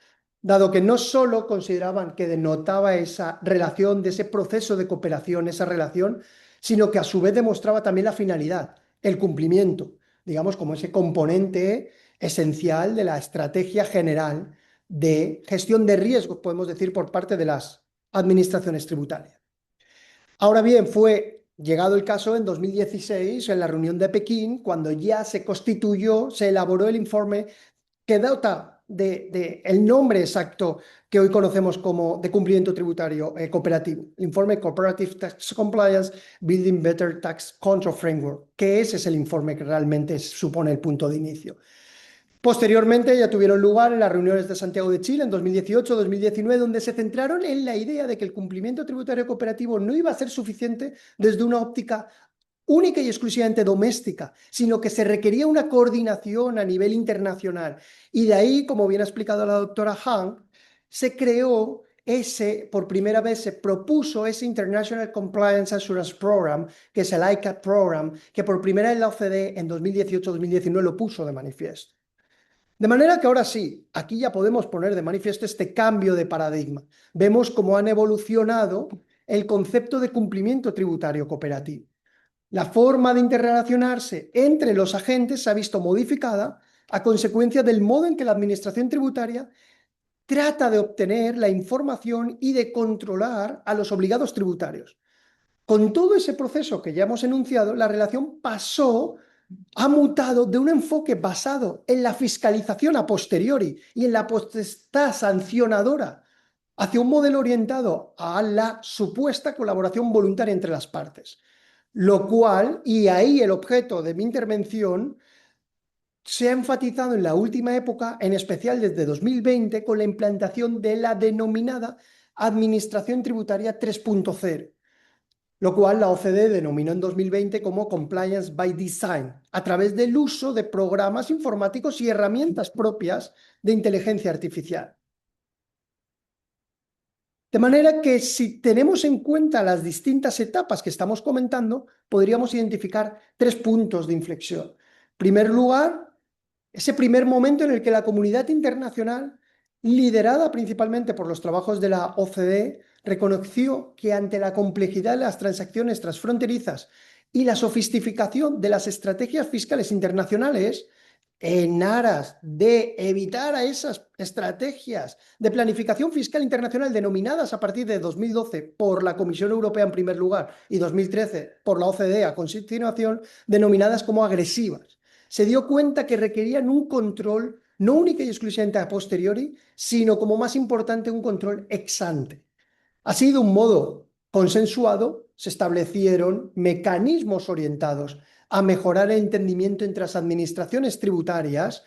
dado que no solo consideraban que denotaba esa relación, de ese proceso de cooperación, esa relación, sino que a su vez demostraba también la finalidad, el cumplimiento, digamos como ese componente esencial de la estrategia general de gestión de riesgos, podemos decir, por parte de las administraciones tributarias. Ahora bien, fue llegado el caso en 2016, en la reunión de Pekín, cuando ya se constituyó, se elaboró el informe que dota el nombre exacto que hoy conocemos como de cumplimiento tributario cooperativo, el informe Cooperative Tax Compliance Building Better Tax Control Framework, que ese es el informe que realmente supone el punto de inicio. Posteriormente ya tuvieron lugar en las reuniones de Santiago de Chile en 2018-2019, donde se centraron en la idea de que el cumplimiento tributario cooperativo no iba a ser suficiente desde una óptica única y exclusivamente doméstica, sino que se requería una coordinación a nivel internacional. Y de ahí, como bien ha explicado la doctora Han, se creó por primera vez se propuso ese International Compliance Assurance Program, que es el ICAT Program, que por primera vez la OCDE en 2018-2019 lo puso de manifiesto. De manera que ahora sí, aquí ya podemos poner de manifiesto este cambio de paradigma. Vemos cómo han evolucionado el concepto de cumplimiento tributario cooperativo. La forma de interrelacionarse entre los agentes se ha visto modificada a consecuencia del modo en que la administración tributaria trata de obtener la información y de controlar a los obligados tributarios. Con todo ese proceso que ya hemos enunciado, la relación ha mutado de un enfoque basado en la fiscalización a posteriori y en la potestad sancionadora hacia un modelo orientado a la supuesta colaboración voluntaria entre las partes. Lo cual, y ahí el objeto de mi intervención, se ha enfatizado en la última época, en especial desde 2020, con la implantación de la denominada Administración Tributaria 3.0. Lo cual la OCDE denominó en 2020 como Compliance by Design, a través del uso de programas informáticos y herramientas propias de inteligencia artificial. De manera que si tenemos en cuenta las distintas etapas que estamos comentando, podríamos identificar 3 puntos de inflexión. En primer lugar, ese primer momento en el que la comunidad internacional, liderada principalmente por los trabajos de la OCDE, reconoció que ante la complejidad de las transacciones transfronterizas y la sofisticación de las estrategias fiscales internacionales, en aras de evitar a esas estrategias de planificación fiscal internacional denominadas a partir de 2012 por la Comisión Europea en primer lugar y 2013 por la OCDE a continuación, denominadas como agresivas, se dio cuenta que requerían un control no única y exclusivamente a posteriori, sino como más importante un control ex ante. Ha sido un modo consensuado, se establecieron mecanismos orientados a mejorar el entendimiento entre las administraciones tributarias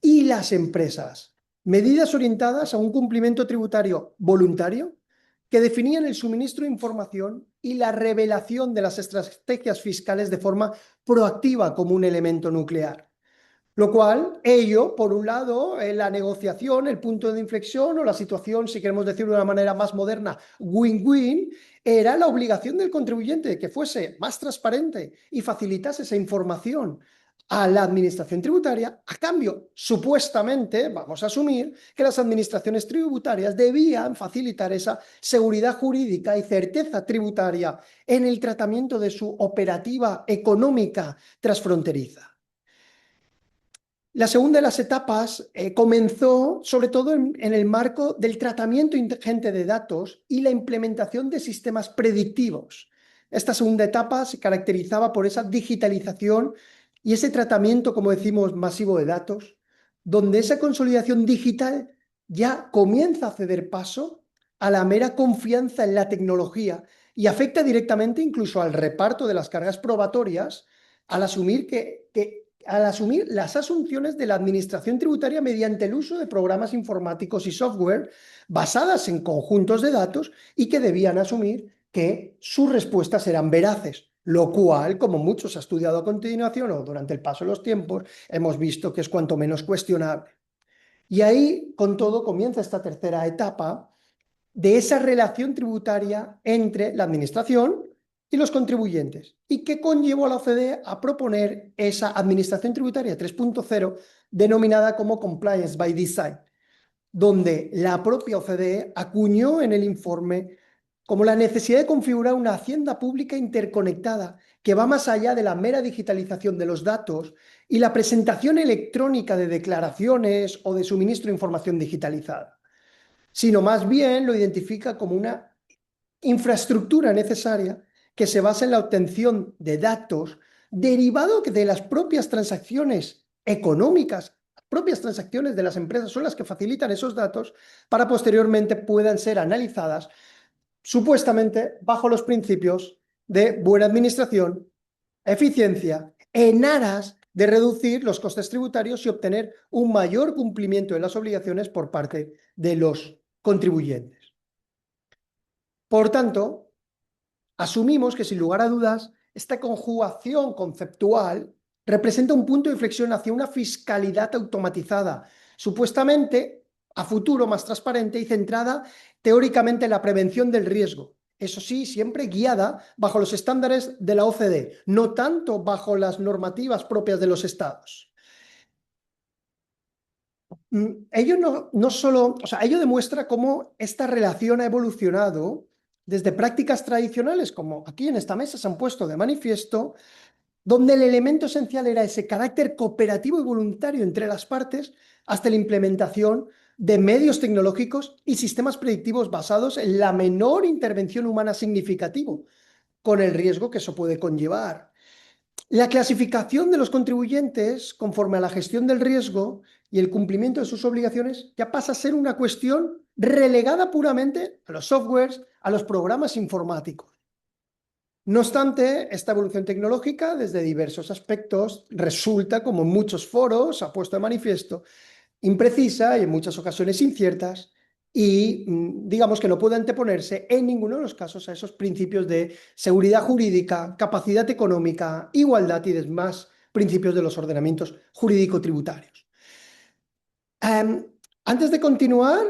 y las empresas. Medidas orientadas a un cumplimiento tributario voluntario que definían el suministro de información y la revelación de las estrategias fiscales de forma proactiva como un elemento nuclear. Lo cual, ello, por un lado, la negociación, el punto de inflexión o la situación, si queremos decirlo de una manera más moderna, win-win, era la obligación del contribuyente de que fuese más transparente y facilitase esa información a la administración tributaria. A cambio, supuestamente, vamos a asumir que las administraciones tributarias debían facilitar esa seguridad jurídica y certeza tributaria en el tratamiento de su operativa económica transfronteriza. La segunda de las etapas comenzó sobre todo en el marco del tratamiento inteligente de datos y la implementación de sistemas predictivos. Esta segunda etapa se caracterizaba por esa digitalización y ese tratamiento, como decimos, masivo de datos, donde esa consolidación digital ya comienza a ceder paso a la mera confianza en la tecnología y afecta directamente incluso al reparto de las cargas probatorias al asumir las asunciones de la administración tributaria mediante el uso de programas informáticos y software basadas en conjuntos de datos y que debían asumir que sus respuestas eran veraces, lo cual, como muchos ha estudiado a continuación o durante el paso de los tiempos, hemos visto que es cuanto menos cuestionable. Y ahí, con todo, comienza esta tercera etapa de esa relación tributaria entre la administración y los contribuyentes, y que conllevó a la OCDE a proponer esa Administración Tributaria 3.0 denominada como Compliance by Design, donde la propia OCDE acuñó en el informe como la necesidad de configurar una hacienda pública interconectada que va más allá de la mera digitalización de los datos y la presentación electrónica de declaraciones o de suministro de información digitalizada, sino más bien lo identifica como una infraestructura necesaria que se basa en la obtención de datos derivado de las propias transacciones económicas, las propias transacciones de las empresas son las que facilitan esos datos para posteriormente puedan ser analizadas supuestamente bajo los principios de buena administración, eficiencia, en aras de reducir los costes tributarios y obtener un mayor cumplimiento de las obligaciones por parte de los contribuyentes. Por tanto, asumimos que sin lugar a dudas esta conjugación conceptual representa un punto de inflexión hacia una fiscalidad automatizada, supuestamente a futuro más transparente y centrada teóricamente en la prevención del riesgo. Eso sí, siempre guiada bajo los estándares de la OCDE, no tanto bajo las normativas propias de los estados. Ello ello demuestra cómo esta relación ha evolucionado desde prácticas tradicionales, como aquí en esta mesa se han puesto de manifiesto, donde el elemento esencial era ese carácter cooperativo y voluntario entre las partes, hasta la implementación de medios tecnológicos y sistemas predictivos basados en la menor intervención humana significativo, con el riesgo que eso puede conllevar. La clasificación de los contribuyentes conforme a la gestión del riesgo y el cumplimiento de sus obligaciones ya pasa a ser una cuestión relegada puramente a los softwares, a los programas informáticos. No obstante, esta evolución tecnológica desde diversos aspectos resulta, como en muchos foros ha puesto de manifiesto, imprecisa y en muchas ocasiones inciertas y digamos que no puede anteponerse en ninguno de los casos a esos principios de seguridad jurídica, capacidad económica, igualdad y demás principios de los ordenamientos jurídico-tributarios. Antes de continuar,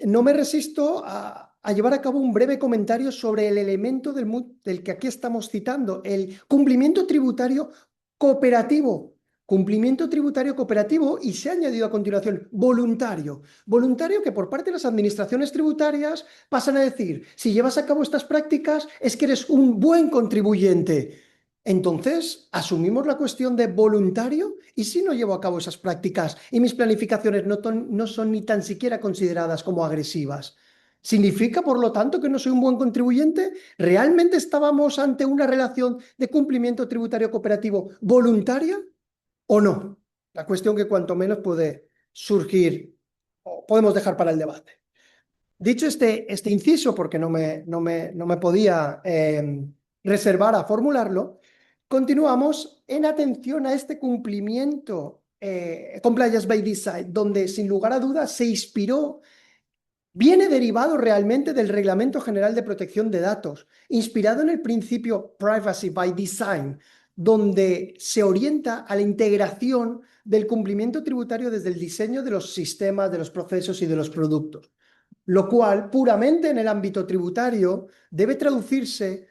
no me resisto a llevar a cabo un breve comentario sobre el elemento del que aquí estamos citando, el cumplimiento tributario cooperativo. Cumplimiento tributario cooperativo y se ha añadido a continuación voluntario. Voluntario que por parte de las administraciones tributarias pasan a decir, si llevas a cabo estas prácticas es que eres un buen contribuyente. Entonces, asumimos la cuestión de voluntario y si no llevo a cabo esas prácticas y mis planificaciones no son ni tan siquiera consideradas como agresivas. ¿Significa, por lo tanto, que no soy un buen contribuyente? ¿Realmente estábamos ante una relación de cumplimiento tributario cooperativo voluntaria o no? La cuestión que cuanto menos puede surgir o podemos dejar para el debate. Dicho este inciso, porque no me podía reservar a formularlo, continuamos en atención a este cumplimiento Compliance by Design, donde sin lugar a dudas se inspiró. Viene derivado realmente del Reglamento General de Protección de Datos, inspirado en el principio Privacy by Design, donde se orienta a la integración del cumplimiento tributario desde el diseño de los sistemas, de los procesos y de los productos, lo cual puramente en el ámbito tributario debe traducirse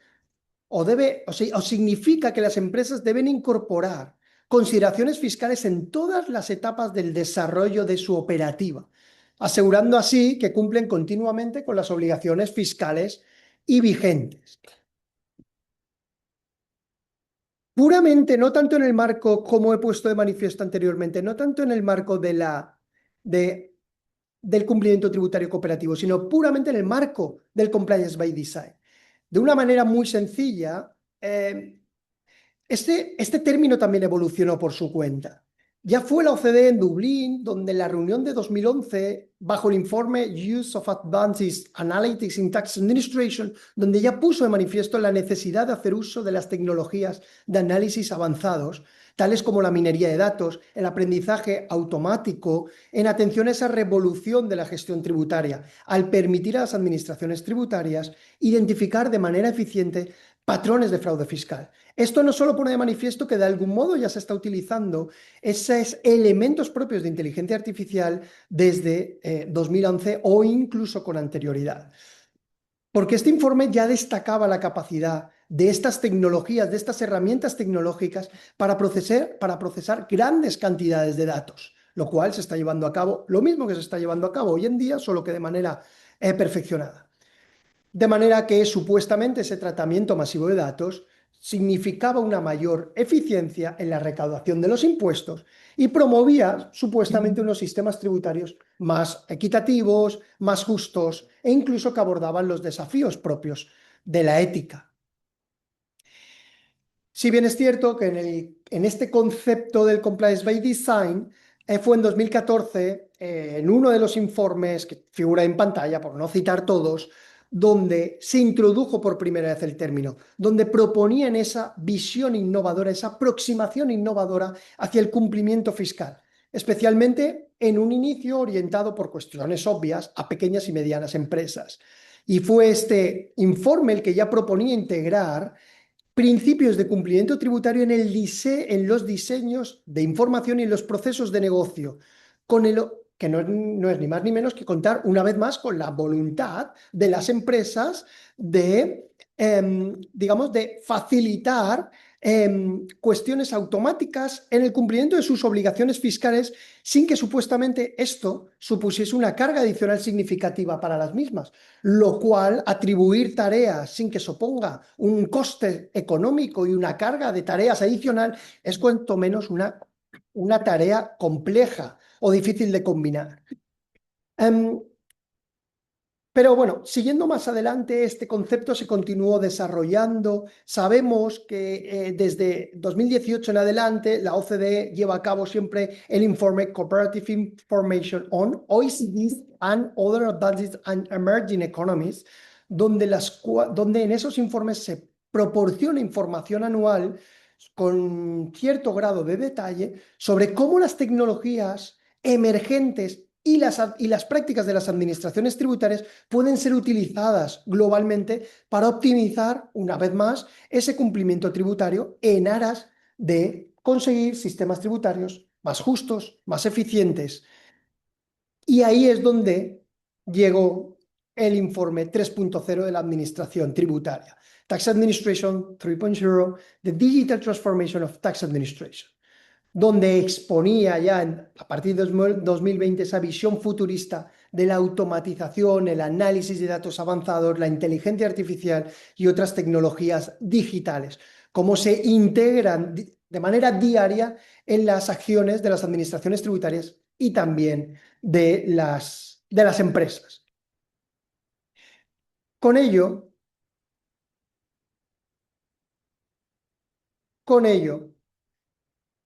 o significa que las empresas deben incorporar consideraciones fiscales en todas las etapas del desarrollo de su operativa, asegurando así que cumplen continuamente con las obligaciones fiscales y vigentes. Puramente, no tanto en el marco, como he puesto de manifiesto anteriormente, no tanto en el marco del cumplimiento tributario cooperativo, sino puramente en el marco del compliance by design. De una manera muy sencilla, este término también evolucionó por su cuenta. Ya fue la OCDE en Dublín, donde en la reunión de 2011, bajo el informe Use of Advanced Analytics in Tax Administration, donde ya puso de manifiesto la necesidad de hacer uso de las tecnologías de análisis avanzados, tales como la minería de datos, el aprendizaje automático, en atención a esa revolución de la gestión tributaria, al permitir a las administraciones tributarias identificar de manera eficiente patrones de fraude fiscal. Esto no solo pone de manifiesto que de algún modo ya se está utilizando esos elementos propios de inteligencia artificial desde 2011 o incluso con anterioridad. Porque este informe ya destacaba la capacidad de estas tecnologías, de estas herramientas tecnológicas para procesar grandes cantidades de datos, lo cual se está llevando a cabo, lo mismo que se está llevando a cabo hoy en día, solo que de manera perfeccionada. De manera que supuestamente ese tratamiento masivo de datos significaba una mayor eficiencia en la recaudación de los impuestos y promovía supuestamente unos sistemas tributarios más equitativos, más justos e incluso que abordaban los desafíos propios de la ética. Si bien es cierto que en este concepto del Compliance by Design fue en 2014, en uno de los informes que figura en pantalla, por no citar todos, donde se introdujo por primera vez el término, donde proponían esa visión innovadora, esa aproximación innovadora hacia el cumplimiento fiscal, especialmente en un inicio orientado por cuestiones obvias a pequeñas y medianas empresas. Y fue este informe el que ya proponía integrar principios de cumplimiento tributario en los diseños de información y en los procesos de negocio, que no es ni más ni menos que contar una vez más con la voluntad de las empresas de, digamos, de facilitar cuestiones automáticas en el cumplimiento de sus obligaciones fiscales sin que supuestamente esto supusiese una carga adicional significativa para las mismas, lo cual atribuir tareas sin que suponga un coste económico y una carga de tareas adicional es cuanto menos una tarea compleja o difícil de combinar. Pero bueno, siguiendo más adelante, este concepto se continuó desarrollando. Sabemos que desde 2018 en adelante la OCDE lleva a cabo siempre el informe Cooperative Information on OECD's and Other Advanced and Emerging Economies, donde en esos informes se proporciona información anual con cierto grado de detalle sobre cómo las tecnologías emergentes y las prácticas de las administraciones tributarias pueden ser utilizadas globalmente para optimizar, una vez más, ese cumplimiento tributario en aras de conseguir sistemas tributarios más justos, más eficientes. Y ahí es donde llegó el informe 3.0 de la Administración Tributaria, Tax Administration 3.0, The Digital Transformation of Tax Administration, donde exponía ya a partir de 2020 esa visión futurista de la automatización, el análisis de datos avanzados, la inteligencia artificial y otras tecnologías digitales, cómo se integran de manera diaria en las acciones de las administraciones tributarias y también de las empresas. Con ello,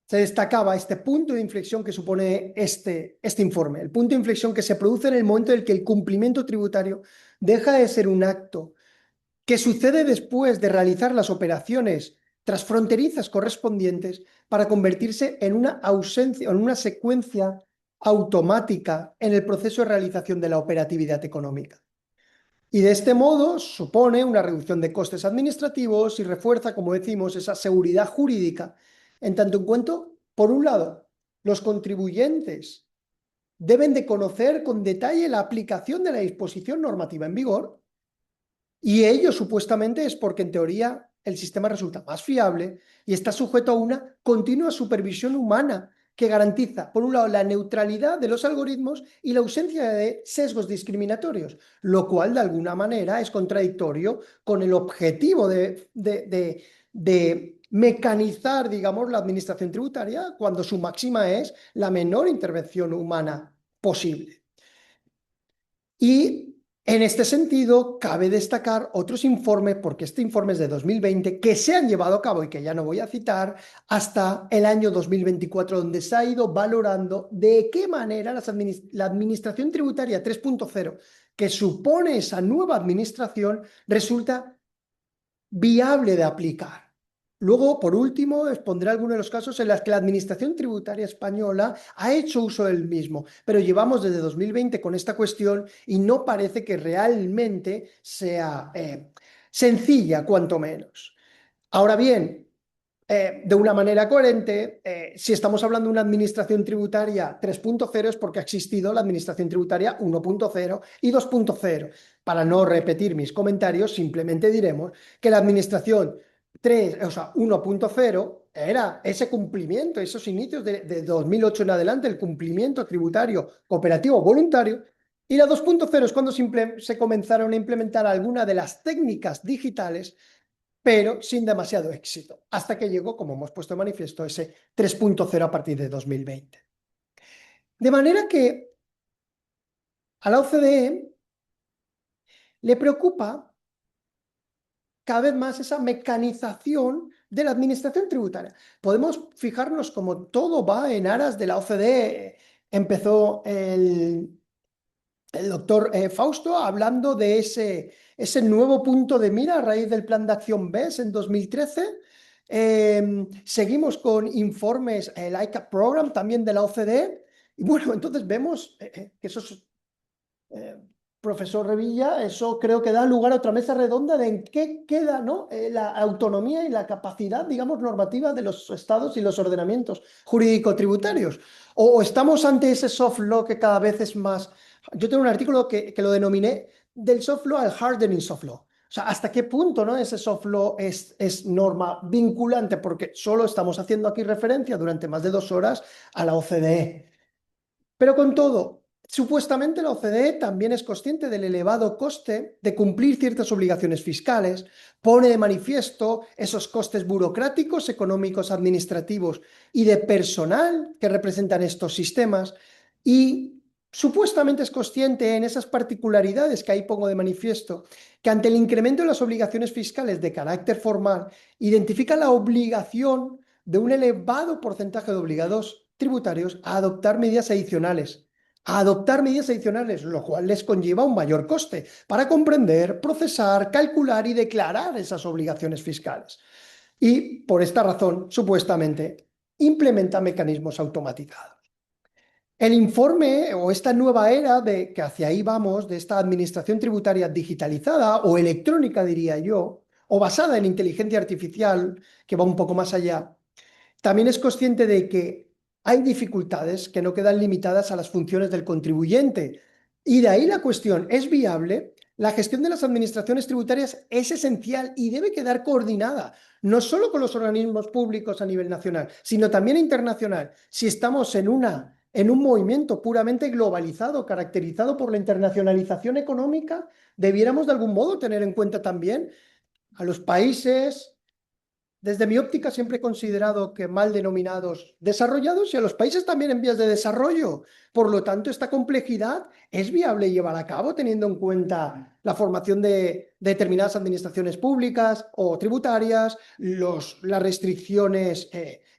se destacaba este punto de inflexión que supone este informe, el punto de inflexión que se produce en el momento en el que el cumplimiento tributario deja de ser un acto que sucede después de realizar las operaciones transfronterizas correspondientes para convertirse en una ausencia, en una secuencia automática en el proceso de realización de la operatividad económica. Y de este modo supone una reducción de costes administrativos y refuerza, como decimos, esa seguridad jurídica, en tanto en cuanto, por un lado, los contribuyentes deben de conocer con detalle la aplicación de la disposición normativa en vigor, y ello supuestamente es porque en teoría el sistema resulta más fiable y está sujeto a una continua supervisión humana que garantiza, por un lado, la neutralidad de los algoritmos y la ausencia de sesgos discriminatorios, lo cual de alguna manera es contradictorio con el objetivo de mecanizar, digamos, la administración tributaria cuando su máxima es la menor intervención humana posible. Y en este sentido, cabe destacar otros informes, porque este informe es de 2020, que se han llevado a cabo y que ya no voy a citar, hasta el año 2024, donde se ha ido valorando de qué manera la administración tributaria 3.0, que supone esa nueva administración, resulta viable de aplicar. Luego, por último, expondré algunos de los casos en los que la Administración Tributaria Española ha hecho uso del mismo, pero llevamos desde 2020 con esta cuestión y no parece que realmente sea sencilla, cuanto menos. Ahora bien, de una manera coherente, si estamos hablando de una administración tributaria 3.0 es porque ha existido la administración tributaria 1.0 y 2.0. Para no repetir mis comentarios, simplemente diremos que la administración 1.0 era ese cumplimiento, esos inicios de 2008 en adelante, el cumplimiento tributario cooperativo voluntario, y la 2.0 es cuando se comenzaron a implementar algunas de las técnicas digitales, pero sin demasiado éxito, hasta que llegó, como hemos puesto de manifiesto, ese 3.0 a partir de 2020. De manera que a la OCDE le preocupa cada vez más esa mecanización de la administración tributaria. Podemos fijarnos como todo va en aras de la OCDE. Empezó el doctor Fausto hablando de ese nuevo punto de mira a raíz del plan de acción BES en 2013. Seguimos con informes, el ICAP Program también de la OCDE. Y bueno, entonces vemos que esos... profesor Revilla, eso creo que da lugar a otra mesa redonda de en qué queda, ¿no? La autonomía y la capacidad, digamos, normativa de los estados y los ordenamientos jurídico-tributarios. O estamos ante ese soft law que cada vez es más... Yo tengo un artículo que lo denominé del soft law al hardening soft law. O sea, ¿hasta qué punto, ¿no? Ese soft law es norma vinculante? Porque solo estamos haciendo aquí referencia durante más de 2 horas a la OCDE. Pero con todo, supuestamente la OCDE también es consciente del elevado coste de cumplir ciertas obligaciones fiscales, pone de manifiesto esos costes burocráticos, económicos, administrativos y de personal que representan estos sistemas, y supuestamente es consciente en esas particularidades que ahí pongo de manifiesto, que ante el incremento de las obligaciones fiscales de carácter formal, identifica la obligación de un elevado porcentaje de obligados tributarios a adoptar medidas adicionales, lo cual les conlleva un mayor coste para comprender, procesar, calcular y declarar esas obligaciones fiscales. Y por esta razón, supuestamente, implementa mecanismos automatizados. El informe o esta nueva era de que hacia ahí vamos, de esta administración tributaria digitalizada o electrónica, diría yo, o basada en inteligencia artificial, que va un poco más allá, también es consciente de que hay dificultades que no quedan limitadas a las funciones del contribuyente. Y de ahí la cuestión, ¿es viable? La gestión de las administraciones tributarias es esencial y debe quedar coordinada, no solo con los organismos públicos a nivel nacional, sino también internacional. Si estamos en un movimiento puramente globalizado, caracterizado por la internacionalización económica, debiéramos de algún modo tener en cuenta también a los países... Desde mi óptica siempre he considerado que mal denominados desarrollados y a los países también en vías de desarrollo. Por lo tanto, esta complejidad es viable llevar a cabo teniendo en cuenta la formación de determinadas administraciones públicas o tributarias, las restricciones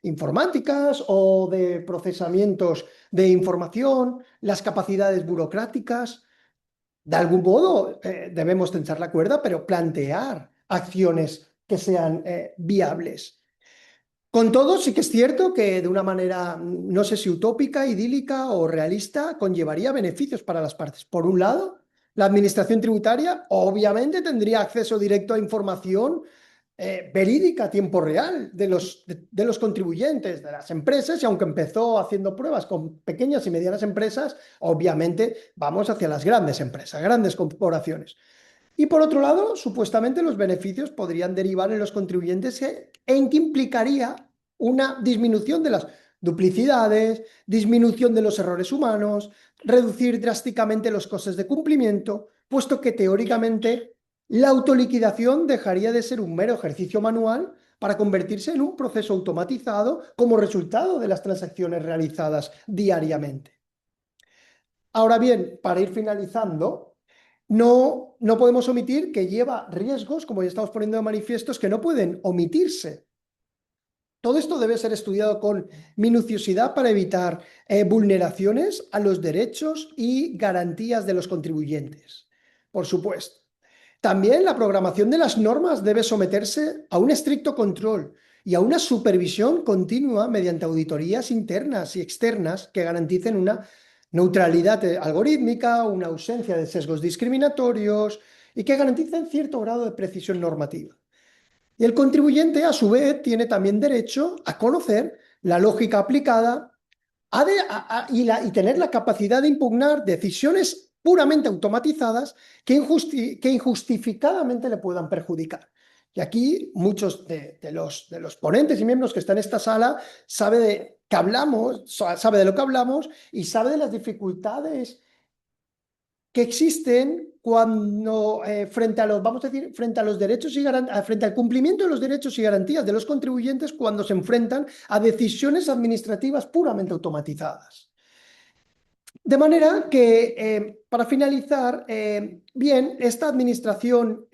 informáticas o de procesamientos de información, las capacidades burocráticas. De algún modo debemos tensar la cuerda, pero plantear acciones que sean viables. Con todo, sí que es cierto que de una manera, no sé si utópica, idílica o realista, conllevaría beneficios para las partes. Por un lado, la administración tributaria obviamente tendría acceso directo a información verídica a tiempo real de los contribuyentes, de las empresas, y aunque empezó haciendo pruebas con pequeñas y medianas empresas, obviamente vamos hacia las grandes empresas, grandes corporaciones. Y por otro lado, supuestamente los beneficios podrían derivar en los contribuyentes en que implicaría una disminución de las duplicidades, disminución de los errores humanos, reducir drásticamente los costes de cumplimiento, puesto que teóricamente la autoliquidación dejaría de ser un mero ejercicio manual para convertirse en un proceso automatizado como resultado de las transacciones realizadas diariamente. Ahora bien, para ir finalizando, no podemos omitir que lleva riesgos, como ya estamos poniendo de manifiesto, que no pueden omitirse. Todo esto debe ser estudiado con minuciosidad para evitar vulneraciones a los derechos y garantías de los contribuyentes. Por supuesto. También la programación de las normas debe someterse a un estricto control y a una supervisión continua mediante auditorías internas y externas que garanticen una neutralidad algorítmica, una ausencia de sesgos discriminatorios y que garanticen cierto grado de precisión normativa. Y el contribuyente, a su vez, tiene también derecho a conocer la lógica aplicada y tener la capacidad de impugnar decisiones puramente automatizadas que injustificadamente le puedan perjudicar. Y aquí muchos de los ponentes y miembros que están en esta sala sabe de lo que hablamos y sabe de las dificultades que existen cuando frente a los derechos y frente al cumplimiento de los derechos y garantías de los contribuyentes cuando se enfrentan a decisiones administrativas puramente automatizadas. De manera que, para finalizar, bien, esta administración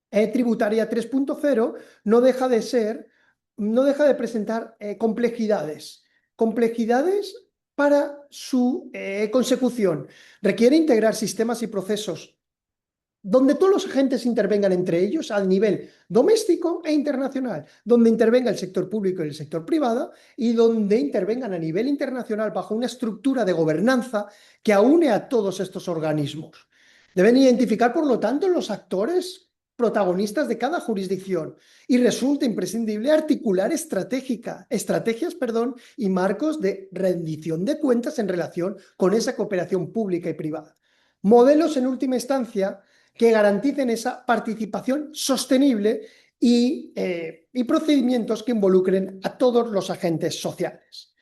tributaria 3.0 no deja de presentar complejidades para su consecución. Requiere integrar sistemas y procesos donde todos los agentes intervengan entre ellos a nivel doméstico e internacional, donde intervenga el sector público y el sector privado y donde intervengan a nivel internacional bajo una estructura de gobernanza que aúne a todos estos organismos. Deben identificar, por lo tanto, los actores protagonistas de cada jurisdicción y resulta imprescindible articular estrategias y marcos de rendición de cuentas en relación con esa cooperación pública y privada. Modelos, en última instancia, que garanticen esa participación sostenible y procedimientos que involucren a todos los agentes sociales.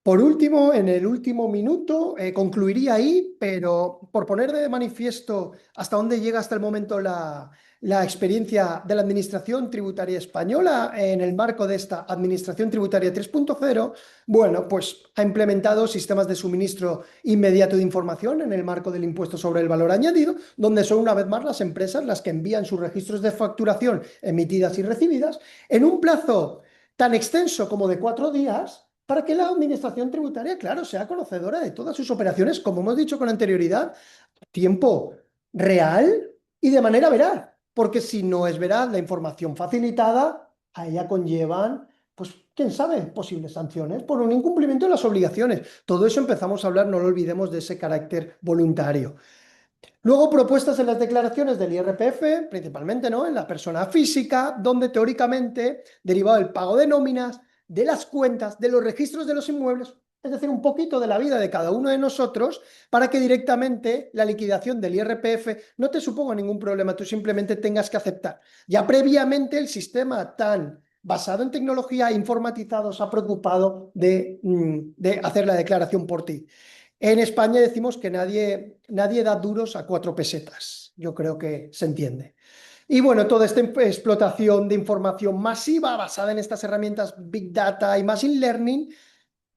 Por último, en el último minuto, concluiría ahí, pero por poner de manifiesto hasta dónde llega hasta el momento la experiencia de la Administración Tributaria Española en el marco de esta Administración Tributaria 3.0, bueno, pues ha implementado sistemas de suministro inmediato de información en el marco del impuesto sobre el valor añadido, donde son una vez más las empresas las que envían sus registros de facturación emitidas y recibidas en un plazo tan extenso como de 4 días, para que la Administración Tributaria, claro, sea conocedora de todas sus operaciones, como hemos dicho con anterioridad, a tiempo real y de manera veraz, porque si no es veraz la información facilitada, a ella conllevan, pues, quién sabe, posibles sanciones por un incumplimiento de las obligaciones. Todo eso empezamos a hablar, no lo olvidemos, de ese carácter voluntario. Luego, propuestas en las declaraciones del IRPF, principalmente, ¿no?, en la persona física, donde teóricamente, derivado del pago de nóminas, de las cuentas, de los registros de los inmuebles, es decir, un poquito de la vida de cada uno de nosotros, para que directamente la liquidación del IRPF no te suponga ningún problema, tú simplemente tengas que aceptar. Ya previamente el sistema tan basado en tecnología informatizado se ha preocupado de hacer la declaración por ti. En España decimos que nadie da duros a 4 pesetas. Yo creo que se entiende. Y bueno, toda esta explotación de información masiva basada en estas herramientas Big Data y Machine Learning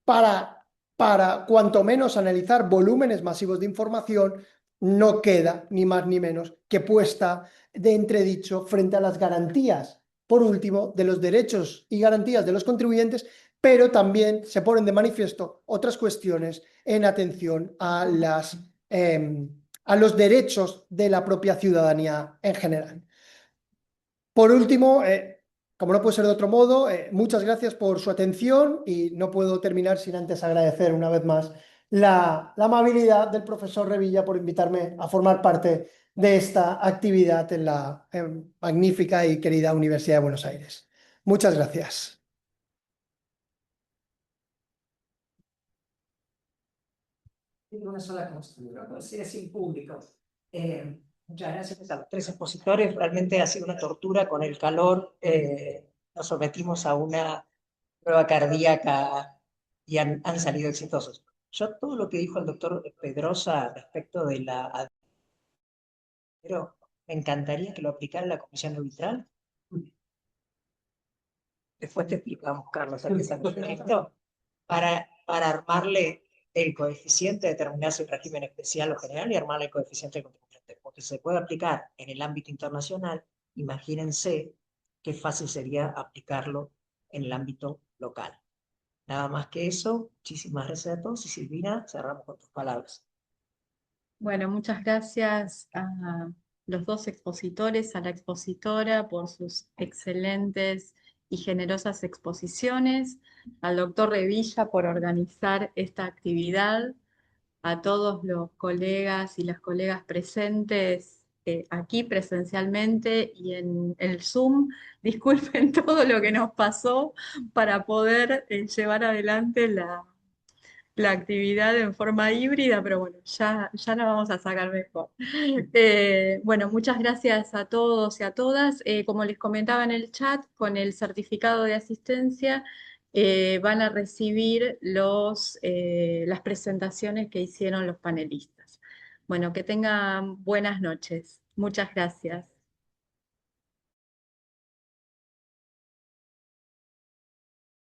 para cuanto menos analizar volúmenes masivos de información, no queda ni más ni menos que puesta de entredicho frente a las garantías por último, de los derechos y garantías de los contribuyentes, pero también se ponen de manifiesto otras cuestiones en atención a los derechos de la propia ciudadanía en general. Por último, como no puede ser de otro modo, muchas gracias por su atención y no puedo terminar sin antes agradecer una vez más la amabilidad del profesor Revilla por invitarme a formar parte de esta actividad en la magnífica y querida Universidad de Buenos Aires. Muchas gracias. Tengo una sola consulta, ¿no? Si es sin público. Muchas gracias a los tres expositores. Realmente ha sido una tortura con el calor. Nos sometimos a una prueba cardíaca y han salido exitosos. Yo todo lo que dijo el doctor Pedrosa respecto de pero me encantaría que lo aplicara la comisión arbitral. Después te explicamos, Carlos, a qué se refiere esto. Para armarle el coeficiente, determinarse el régimen especial o general y armarle el coeficiente de contribuyente. Porque se puede aplicar en el ámbito internacional, imagínense qué fácil sería aplicarlo en el ámbito local. Nada más que eso, muchísimas gracias a todos y Silvina, cerramos con tus palabras. Bueno, muchas gracias a los dos expositores, a la expositora por sus excelentes y generosas exposiciones, al doctor Revilla por organizar esta actividad, a todos los colegas y las colegas presentes aquí presencialmente y en el Zoom. Disculpen todo lo que nos pasó para poder llevar adelante la actividad en forma híbrida, pero bueno, ya la vamos a sacar mejor. Bueno, muchas gracias a todos y a todas. Como les comentaba en el chat, con el certificado de asistencia van a recibir las presentaciones que hicieron los panelistas. Bueno, que tengan buenas noches. Muchas gracias.